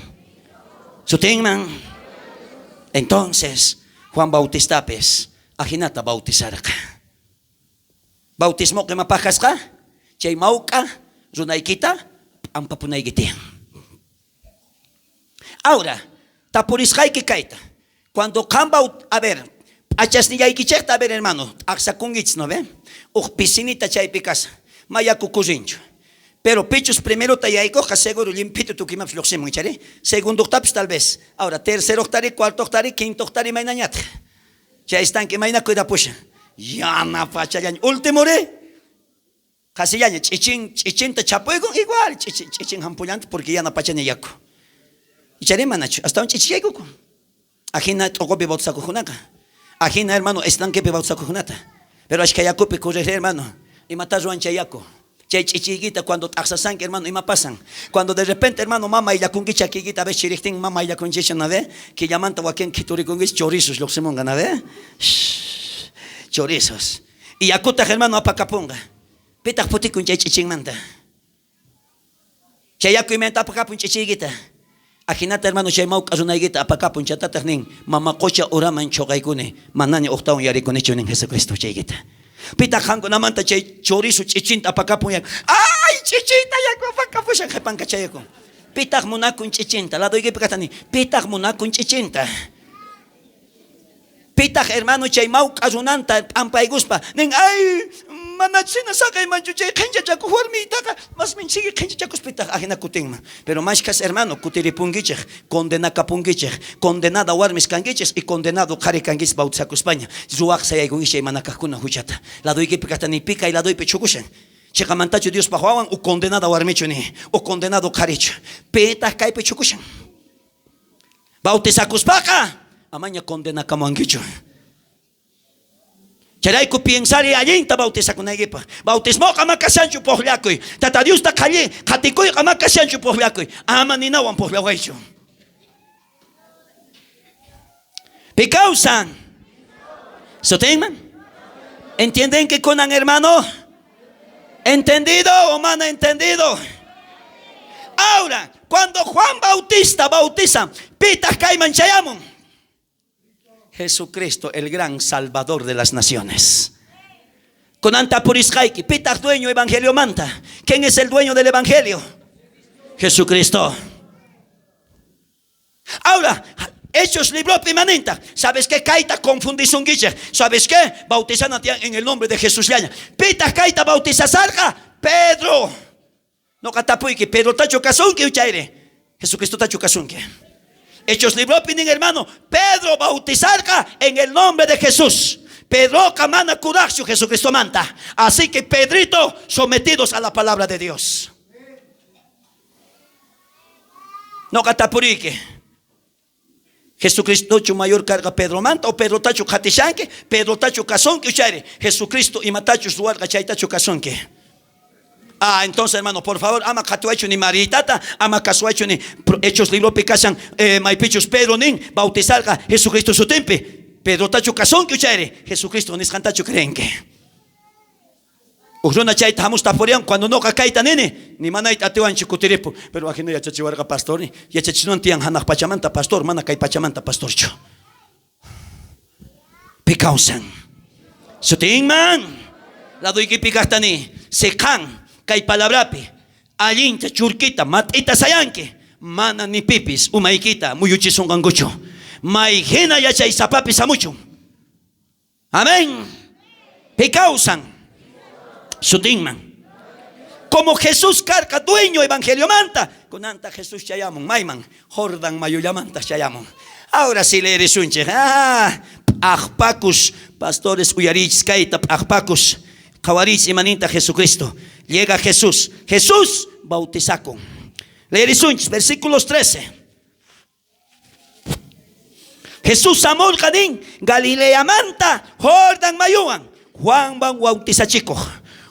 sutingman. Entonces Juan Bautista pes ajinata bautizar ka. Bautismo que mapajas ka. Chay mauka runaykita. Ampapunay gitian. Ahora, tapuriskai que kaita. Cuando camba, a ver, achas ni yaikichekta, a ver, hermano, aksakungits, ¿no ve? Piscinita chay picasa, maya cucurincho. Pero pichos primero tayaiko, seguro limpito tu kima floximo, ¿chare? Segundo octavos tal vez. Ahora, tercer octari, cuarto octari, quinto octari, mainañat. Ya están que maina cuida pusha. Ya na fachayan. Último re. Casi ya, chichin te chapuego, igual, chichin hampullante, porque ya no pachane yaco. Y chare manacho, hasta un chichiego. Ajina tocope bautzacujunaka. Ajina hermano, están que bautzacujunata. Pero es que yacope corre hermano, y matar ruancha yaco. Chay chiquita cuando taxasan, hermano, y me pasan. Cuando de repente, hermano, mamá y la conquicha chiquita, ves chirichtín, mamá y la conquicha, ¿no ve? Que llaman tahuaquén, que turicunguis, chorizos, lo que se mongan, ¿no ve? Chorizos. Y acuta, hermano, apacapunga. Pitas puti con chay chichín manta. Chay yaku y menta apacapun chiquita. Ajinata, hermano, chay mau cazunaiguita, apacapun chatata, nin, mamá cocha oraman chogaikune, manani octaun yaricunicho en Jesucristo, chiquita. Pita hango namanta chay chorizo chichinta apakapu yak. Ay, chichinta yak apakapu shan jepanka chayako. Pitak munakun chichinta, la doy pikatani. Pitak munakun chichinta. Pitak hermano chay mau kazunanta ampaiguspa. Ning ay manachina sakay manchu chay kencha chaku hormita mas minchigi kencha chakus pitak ajena kutingma. Pero más kas hermano kutiripungichek, condenada warmis kangiches y condenado kari kangis bautzaku España. Zuak sayaygun ishay manakakuna huchata. La doy pikatani pika y la doy pechukushan. Chekamantachu Dios pahuawan o condenada warmichuni o condenado karicho. Pitak kay pechukushan. Bautizakus paka. Amaña condena kamangicho. Charaiku pensar y allí ta bautiza con equipa. Bautismo kamakasanchu pohlakoy. Tata Dios ta calle, katikoy kamakasanchu pohlakoy. Amanina wan pohlawaicho. Picausan. ¿Sotenman? ¿Entienden que conan hermano? ¿Entendido o man entendido? Ahora, cuando Juan Bautista bautiza, pitas caiman chayamon. Jesucristo, el gran Salvador de las naciones. Con anta puriscaiki, pitas dueño evangelio manta. ¿Quién es el dueño del evangelio? Jesucristo. Ahora, Hechos libro permanente. ¿Sabes qué? Caita confundís un guille. ¿Sabes qué? Bautizan en el nombre de Jesús. Pitas caita bautiza salga. Pedro. No catapuy que Pedro tacho casón que uchaire. Jesucristo tacho casón que. Hechos libro pinin hermano. Pedro bautizarga en el nombre de Jesús. Pedro camana curaxio Jesucristo manta. Así que Pedrito sometidos a la palabra de Dios. No catapurique. Jesucristo tu mayor carga Pedro manta o Pedro tacho katishanque. Pedro tacho casón que uchaire. Jesucristo y matacho su alga chay tacho casón que. Entonces hermano, por favor, ama catuacho ni maritata, ama casuacho ni Hechos libro picasan maipichos Pedro nin bautizar Jesucristo su tempe. Pedro tacho casón que uchaire. Jesucristo nis cantacho creen que. Ujrona chay tamus taporian cuando no cacaita nene ni manait atuan chicutiripo. Pero aquí no ya chachiwarga pastor ni ya chachinon tian hanak pachamanta pastor mana kai pachamanta pastorcho. Picausan. Suting man. La doy que picastani secan. Kay palabrapi, alinta, churquita, matita sayanque, mana ni pipis, umaikita, muyuchison gangucho, maigena ya chay zapapi samucho. Amén. Picausan, sutingman. Como Jesús carga dueño evangelio manta, con anta Jesús chayamon, maiman, Jordan mayuyamanta chayamon. Ahora sí le eres unche. Ajpacus, pastores uyarich, kaita, ajpacus, kawarich imaninta Jesucristo. Llega Jesús. Jesús bautizaco. Leerisunch, versículos 13. Jesús amor gadín. Galilea manta. Jordan mayuan. Juan van bautizachico.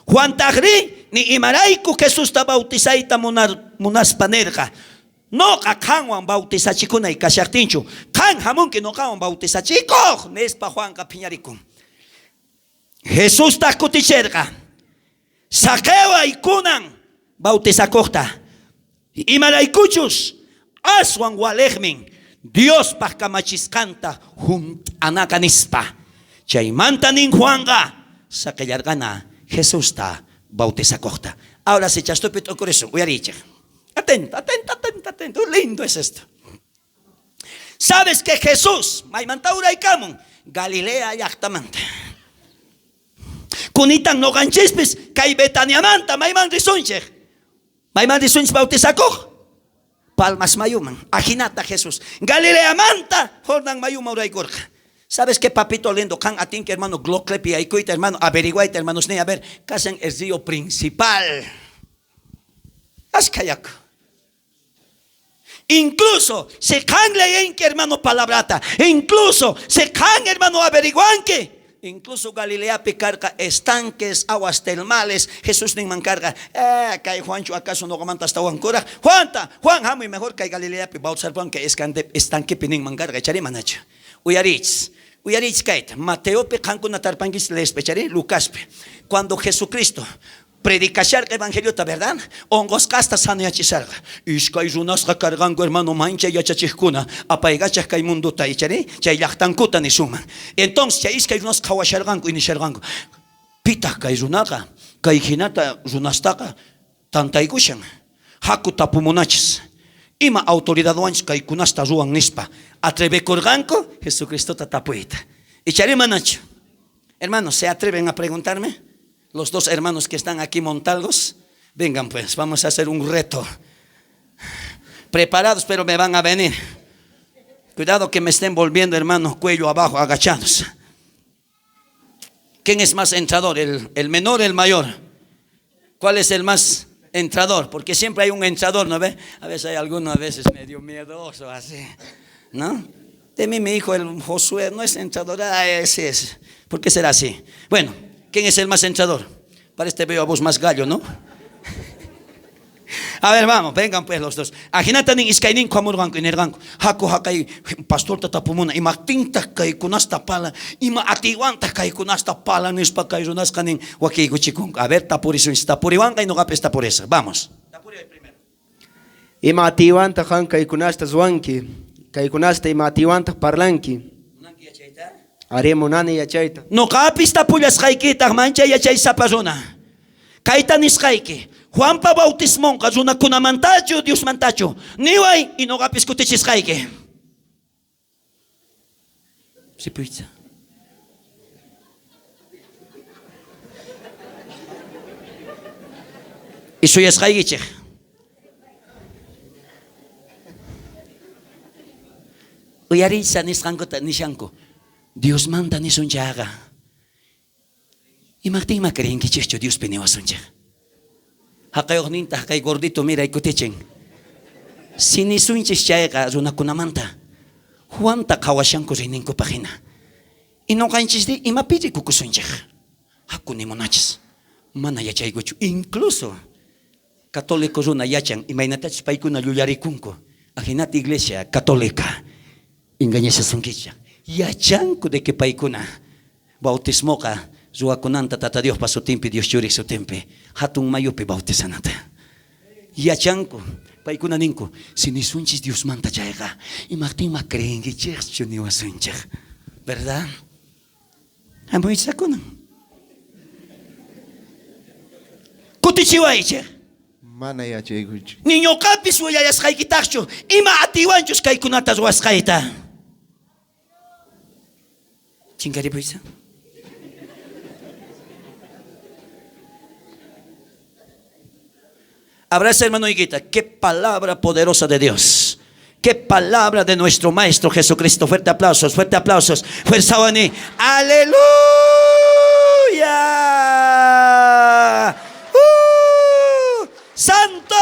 Juan tagri ni imaraiku Jesús ta bautizaita munas panerga. No kakan wan bautizachico y kashartincho. Kan jamón que no kawan bautizachico. Nespa Juan kapiñarico. Jesús ta kuticherga. Saqueo y kunan bautizacota y maraicuchus aswan walejmin Dios pascamachiscanta junt anacanispa chaymanta nin Juanga saqueargana Jesús ta bautizacota. Ahora si chastupit ocurrió voy a decir atenta lindo es esto. Sabes que Jesús maimantaura y camon Galilea yactamanta Kunitan no ganchispis, kay Betania manta, maiman risunche. Maiman risunche bautizaco. Palmas mayuman, ajinata Jesús. Galilea manta, Jordan mayuma uray gorja. ¿Sabes qué, papito lindo? Can atin que hermano Gloclepi aikuita, hermano averiguaita, hermanos ne a ver, casen el río principal. As kayak. Incluso se can leen que hermano palabrata. Incluso se can hermano averiguan que incluso Galilea picarca estanques, aguas termales. Jesús ni mancarga. Kay Juancho acaso no comanta hasta Juancura. Juan, muy mejor que Galilea pi bautizar Juan que estanque pining mancarga. Echari manacho. Uyarich kait. Mateo pe kanku natarpangis les pechari Lucas pe. Cuando Jesucristo predicar el evangelio, ¿verdad? Ongos casta sanayachisarga. Iskay runasga cargango hermano mancha yachachikuna. Apaigachas kay mundo taichare. Chay lachtankuta ni suman. Entonces, chay iskay runas kawashargango inishargango. Pita kay runaga. Kay hinata runastaka. Tantaigushan. Haku tapumunachis. Ima autoridad wanch kay kunasta ruan nispa. Atreve corganco, Jesucristo tatapuita. Icharé manacho. Hermanos, ¿se atreven a preguntarme? Los dos hermanos que están aquí montalgos, vengan pues, vamos a hacer un reto. Preparados, pero me van a venir. Cuidado que me estén volviendo, hermanos, cuello abajo, agachados. ¿Quién es más entrador? ¿El menor o el mayor? ¿Cuál es el más entrador? Porque siempre hay un entrador, ¿no ve? A veces hay alguno, a veces medio miedoso, así, ¿no? De mí mi hijo, el Josué, no es entrador, ese es. ¿Por qué será así? Bueno, ¿quién es el más entrador? Parece veo a vos más gallo, ¿no? A ver, vamos, vengan pues los dos. Ajinatanin iskainin kamurganko inerganko. Hako hakai pastor tatapumuna. Ima tinta kai kunasta pala. Ima atiwanta kai kunasta pala nispa kai runaskanin waki guchikun. A ver, tapurisun tapuriwanka y no gapes tapuresa. Vamos. Tapuri primero. Ima atiwanta han kai kunasta zwanki. Kai kunasta ima atiwanta parlanki. Aremunani yachaita. No kapis tapullas haikita mancha yachay sapazona. Kaitanis haiki. Juanpa bautismon kazuna kunamantacho Dios mantacho. Niway y no kapis kutichis haiki. Si pizza. Y suyas haiki. Uyarisa nisangota nishanko. Dios manda ni sunjaga. Y Martín ma creen que chicho Dios penewa sunja. Hakay ninta hakay gordito mira ikutechen. Si ni sunchis chaga zuna kunamanta. Juanta kawashanko rininko pagina. Y no ganchis di y ma pidi kukusunja. Hakuni monachis. Mana yachay gochu. Incluso católicos una yachan. Imaginatach paikuna lularikunko. Ajinati iglesia católica. Engañesa sunkicha. Yachanko de que paikuna bautismo ka zuakunanta tata Dios paso timpi Dios churi su tempe hatun mayupi bautizanata yachanko paikuna ninko si ni sunchis Dios manta chayga y Martín ma creen que chercho ni wasuncha, ¿verdad? Amoy sakunan kutichiwaiche Mana yachay guchu. niño kapis uyayas haikitacho ima atiwanchus kaikunata zuaskaita Chingari Puisa. Abraza, hermano Higuita. Qué palabra poderosa de Dios. Qué palabra de nuestro Maestro Jesucristo. Fuerte aplausos, fuerte aplausos. Fuerza Bani. Aleluya. Santo.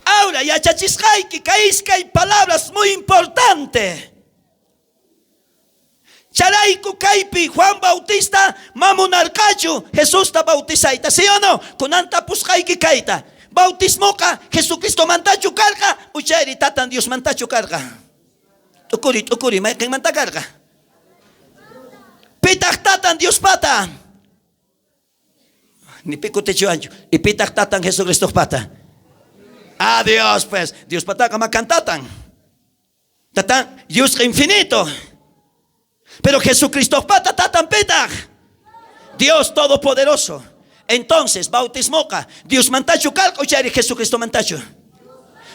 Ahora, ya chachiskai, que caísca hay palabras muy importantes. Charaiku Kaipi, Juan Bautista, Mamun Arcacho, Jesús está bautizaita, ¿sí o no? Kunanta Puscaiki Kaita, bautismoca, Jesucristo mantachu carga, Ucheri tatan Dios mantachu carga. Tukuri, ¿qué manta carga? Pitak tatan Dios pata. Ni pico techo ancho, y pitak tatan Jesucristo pata. Adiós, pues, Dios pata kama cantatan. Tatan, Dios infinito. Pero Jesucristo pata tatan petag. Dios todopoderoso. Entonces, bautismoca, Dios mantacho calco chari Jesucristo mantacho.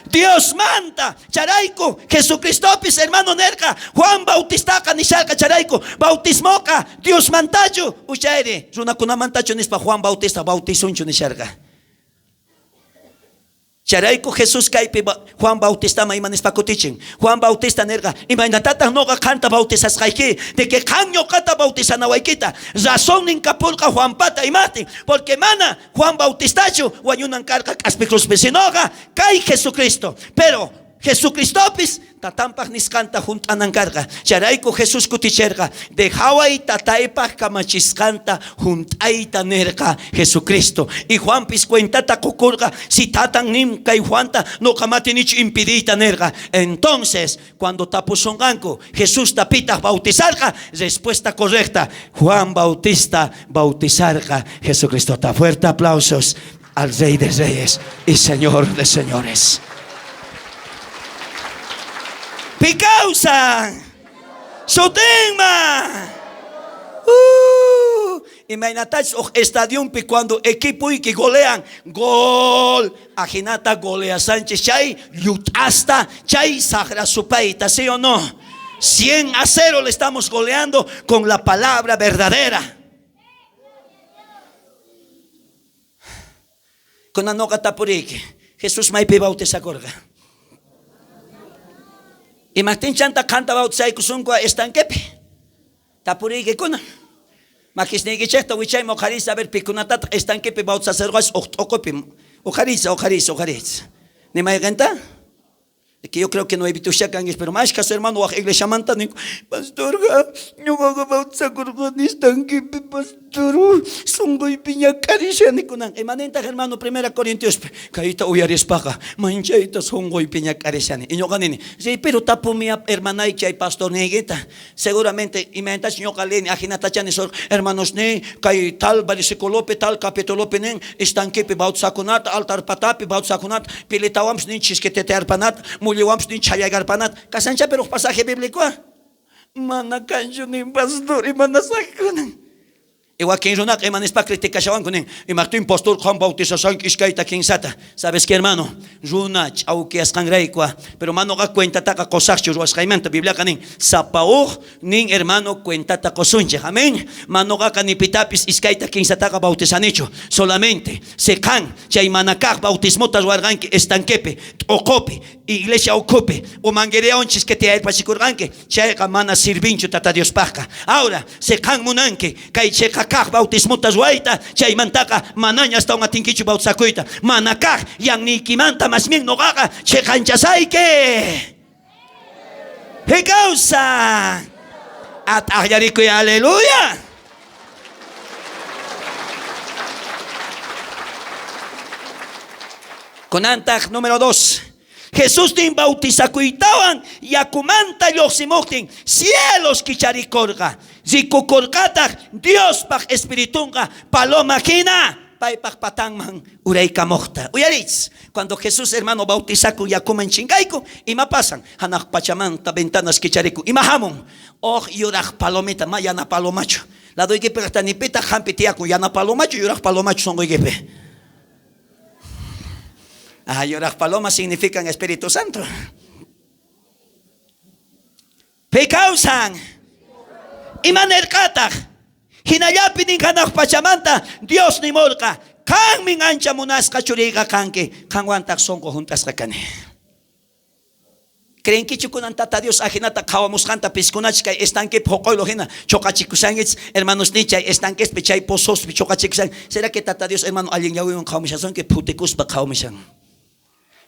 Dios manta, charaico, Jesucristo pis hermano nerca, Juan Bautista nishalca charaico, bautismoca, Dios mantacho, uchari, runa kuna mantacho nispa Juan Bautista bautizuncho nishalca. Charaico Jesús caipe Juan Bautista ma imanes pacotichin. Juan Bautista nerga. Imainatata noga canta bautizas caiki. De que caño canta bautizana waikita. Razón nin capulca Juan Pata y mati. Porque mana Juan Bautistacho. Guayunan carga aspectos pesinoga. Cai Jesucristo. Pero Jesucristopis tatampak niskanta juntanan carga. Charaico Jesús kuticherga. De Hawaii tataipak kamachiskanta juntaita nerga Jesucristo. Y Juan pis cuentata kukurga. Si tatan nim kai Juanta no kamatinich impidita nerga. Entonces, cuando tapusonganko Jesús tapita bautizarga, respuesta correcta. Juan Bautista bautizarga Jesucristo. Ta fuerte aplausos al Rey de Reyes y Señor de Señores. Picausa Sotema Imaginatas o estadium cuando equipo y que golean gol Ajinata golea Sánchez Chay Yutasta Chay Sagra Supaita, ¿sí o no? 100-0 le estamos goleando con la palabra verdadera. Con anoka tapuriki Jesús maipi bautiza corga. Y Martín Chanta canta bautizai kusungwa estankepi. Tapuriki kuna. Makisnigi chesta wichay mojarisa ver pikunata estankepi bautizarwas okopi. Ojarisa. Ni maigenta? Que yo creo que no he visto shakangues, pero más que su hermano a iglesia manta ni pastor yo hago bautizar con estankepi pastor sungo y piña caricia ni kunan. Emanenta hermano 1 Corintios kaita uyaris paga manchaita sungo y piña caricia ni. Y yo ganini. Sí, pero tapo mi hermana y chay pastor negeta. Seguramente imagina señor Kaleni ajinata chani sor hermanos ne kai tal versículo tal capítulo penen estankepi bautizar kunat altar patapi bautizar kunat pilitawams ni chiskete terpanat muliwams ni chayagar panat. Kasancha pero pasaje bíblico. Mana kanjo ni pastor y mana sakunan. Igual que en Ronak, hermanos, para criticar y Martín Pastor Juan Bautista San Kiscaita Kinsata. ¿Sabes qué, hermano? Runach, aunque es cangreicua, pero mano ga cuenta taca cosacho, ruas caimenta, Biblia canin. Sapao, nin hermano cuenta taca sunche. Amén. Mano ga canipitapis iscaita Kinsata bautizanicho. Solamente se can, chay manacaj bautismotas guarganque, estanquepe, ocope, iglesia ocope, o manguerea onchis que te hay pasicurganque, chay mana sirvincho tata Dios paca. Ahora, se can munanque, cay checa kah bautismutas waita chay mantaka manaña hasta un atinkichu bautizakuita manakah yang nikimanta mas ming nogaga che kanchasaike he causa at ahyariko y aleluya. Con antag número 2 Jesús tin bautizakuitawan yakumanta yosimoktin cielos kicharikorga zikukorgatak Dios pak espiritunga paloma kina paipak patangman urei kamokta. Uyaritz, cuando Jesús hermano bautizaku yakuman chingaiku ima pasan hanak pachamanta ventanas kichariku ima hamon yurak palomita mayana palomacho la doy que pertanipita hampitiaku yana palomacho yurak palomacho son goigepe. Llorar paloma significa en Espíritu Santo. Pecausan. Imanerkata. Hinayapin in kanak pachamanta. Dios ni morka. Kang ming ancha munas kachuriga kanke. Kangwantak sonko juntas kakane. Creen que chukunan tata Dios ajinata kawamos kanta piskunach kay estanque pokoy lohina chokachikusangits hermanos nichay estanques pechay pozos chokachikusang. ¿Será que tata Dios hermano alguien yawi un kawamishason que putekus ba kawamishan?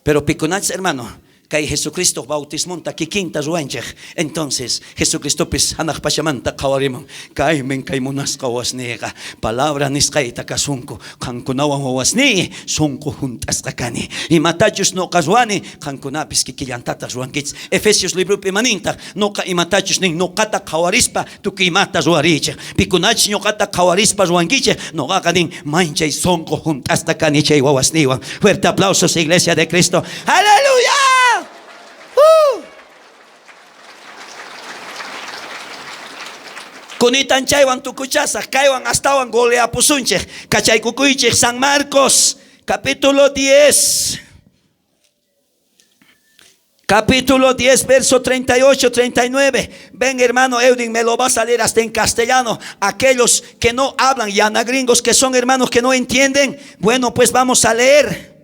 Pero piconats hermano, que Jesucristo bautismonta que quinta ruanchej. Entonces Jesucristo pis anak pachamanta kawarimon. Kay men kay munas kawasnega. Palabra niskaita kasunko. Kankunawan wawasni sunko juntas kakani. Y matachos no kaswani kankunapis kikillantatas ruankits. Efesios libro pimaninta no ka imatachos ning no kata kawarispa tukimata ruariche. Piconats no kata kawarispa ruankiche no gakanin manchay sonko juntas kakani chay wawasniwan. Fuerte aplausos Iglesia de Cristo. Aleluya. Kunitan chaywan tukuchasa, kaywan astawan golea pusunche, kachay kukuyche San Marcos, capítulo 10. Capítulo 10, verso 38, 39. Ven hermano Eudin, me lo vas a leer hasta en castellano. Aquellos que no hablan, yana gringos que son hermanos que no entienden. Bueno, pues vamos a leer.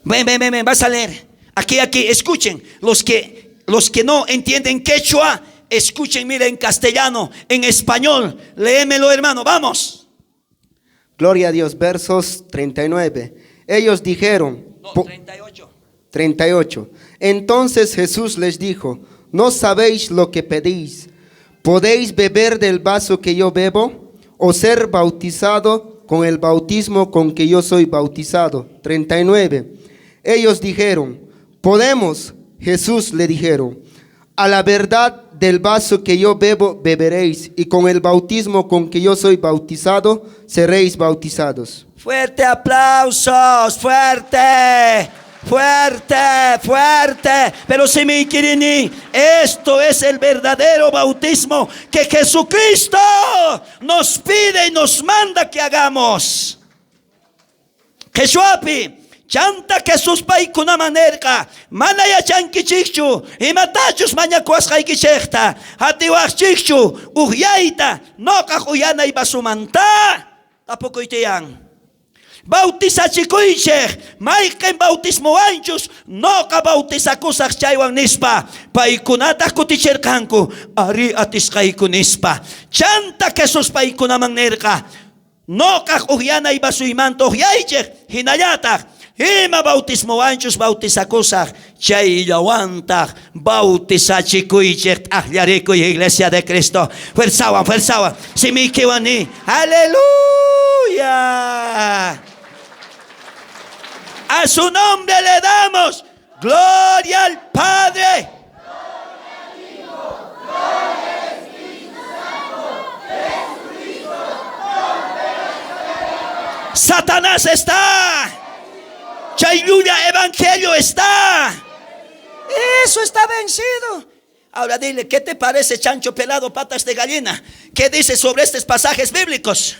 Ven, vas a leer. Aquí, escuchen. Los que no entienden quechua, escuchen, miren, en castellano, en español. Léemelo, hermano, vamos. Gloria a Dios, versos 39. Ellos dijeron, No, 38. 38. Entonces Jesús les dijo, no sabéis lo que pedís. ¿Podéis beber del vaso que yo bebo? ¿O ser bautizado con el bautismo con que yo soy bautizado? 39. Ellos dijeron, podemos. Jesús le dijeron, a la verdad del vaso que yo bebo beberéis, y con el bautismo con que yo soy bautizado seréis bautizados. Fuerte aplausos, fuerte, fuerte, fuerte. Pero si me quieren, esto es el verdadero bautismo que Jesucristo nos pide y nos manda que hagamos. Jeshuapi, chanta Jesús paikuna manerka, manaya chankichichu, imatachus mañakuas kaikichekta, hatiwas chichu, uyaita, no kakuyana y basumanta, tampoco itian. Bautiza chikuichek, maiken bautismo anchos, no ka bautiza kusak chaywan nispa, paikunata kuticherkanku, ari atiskaiku nispa, chanta Jesús paikuna manerka, no kak uhyana y basuimanto uyaichek, hinayatak, ima bautismo anchos bautizakusak, chay yawantak, bautizachikuichek, ahllariko y iglesia de Cristo. Fuerzawan, fuerzawan, si mi kiwani, aleluya. A su nombre le damos gloria al Padre. Satanás está. Chayluya evangelio está. Eso está vencido. Ahora dile, ¿qué te parece, chancho pelado, patas de gallina? ¿Qué dice sobre estos pasajes bíblicos?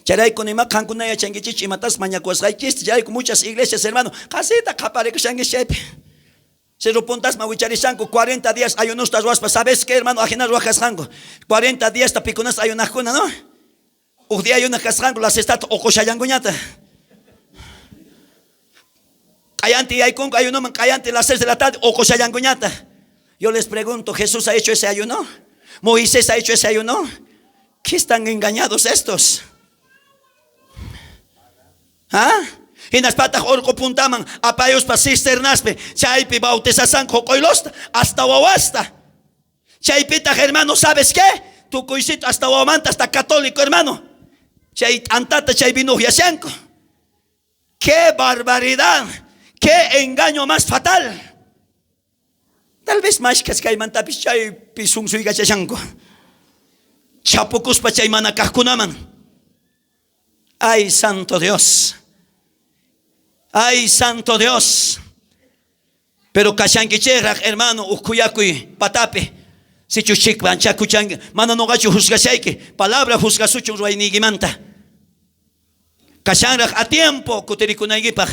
Charay con imacan con ella changuichichi matas mañacuas hayquist, ya hay muchas iglesias, hermano. Casita capare que changuichepe. Se lo puntas mawicharishanko 40 días ayunos tas waspas. ¿Sabes qué, hermano? Ajenas rojas rango. 40 días tapicunas ayunajuna, ¿no? Un día ayunas casrango las estat o cochayanguñata. Cayanti y aycunco ayuno cayanti a las 6 de la tarde o cochayanguñata. Yo les pregunto, ¿Jesús ha hecho ese ayuno? ¿Moisés ha hecho ese ayuno? ¿Qué están engañados estos? ¿Ah? Y las patas orco puntaman a payos pa cisternaspe, chaypi bautizasan cocoilosta hasta wawasta. Chaypita, hermano, ¿sabes qué? Tu coisito hasta wamanta, hasta católico, hermano. Chay antata chay vino yasanco. ¡Qué barbaridad! ¡Qué engaño más fatal! Tal vez más que hay mantapis chay pisung suiga yasanco. Chapucus pa chay manacascunaman. ¡Ay, santo Dios! ¡Ay, santo Dios! Pero kashankicherak, hermano, ukuyakui, patape. Si chuchikban, chakuchang, mana no gachu juzgashaike, palabra juzgasuchun ruainigimanta. Kashanrak a tiempo, kuterikunagipaj.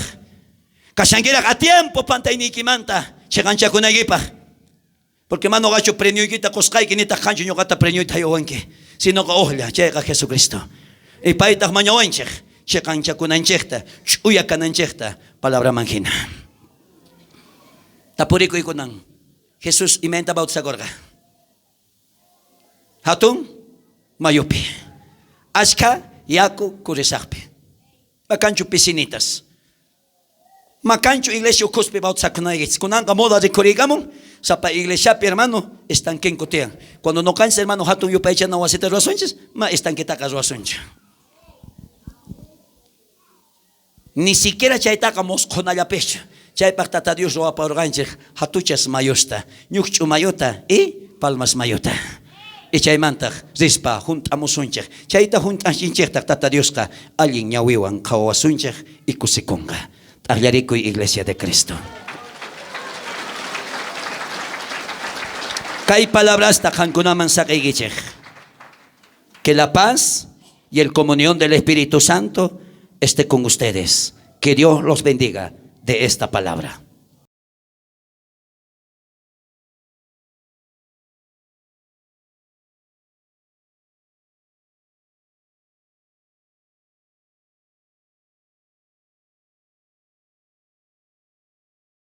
Kashangirak a tiempo, pantainikimanta, cheganchakunagipaj. Porque mano gachu premiuiguita koskaiki, nita kanchu ñogata premiuita yowanke. Sino que ohla, llega Jesucristo. Y paitaj mañowenchek. Chekancha kunanchekta, chuya kananchekta, palabra manjina. Tapurico y kunan. Jesús inventa bautizagorga. Hatun, mayupi. Ashka, yaku, kurisakpi. Makanchu piscinitas. Makanchu iglesia cuspe bautizakunayis. Kunanga moda de kurigamon, sapa iglesia hermano, están quien cotean. Cuando no cansa hermano, hatun yupa no wasita rosunches, ma están que tacas rosunches. Ni siquiera chaytacamos con la pecha. Chay pactata Dios lo aporganche. Hatuchas mayusta. Ñuchu mayota y palmas mayota. Y chay manta rispa juntamos unche. Chayta juntan chincheta tata Dios ka. Alguien ñawiwan kawasunche y kusikunga. Tagliarico y iglesia de Cristo. Kay palabras tajankunaman sakaigichej. Que la paz y el comunión del Espíritu Santo esté con ustedes. Que Dios los bendiga de esta palabra.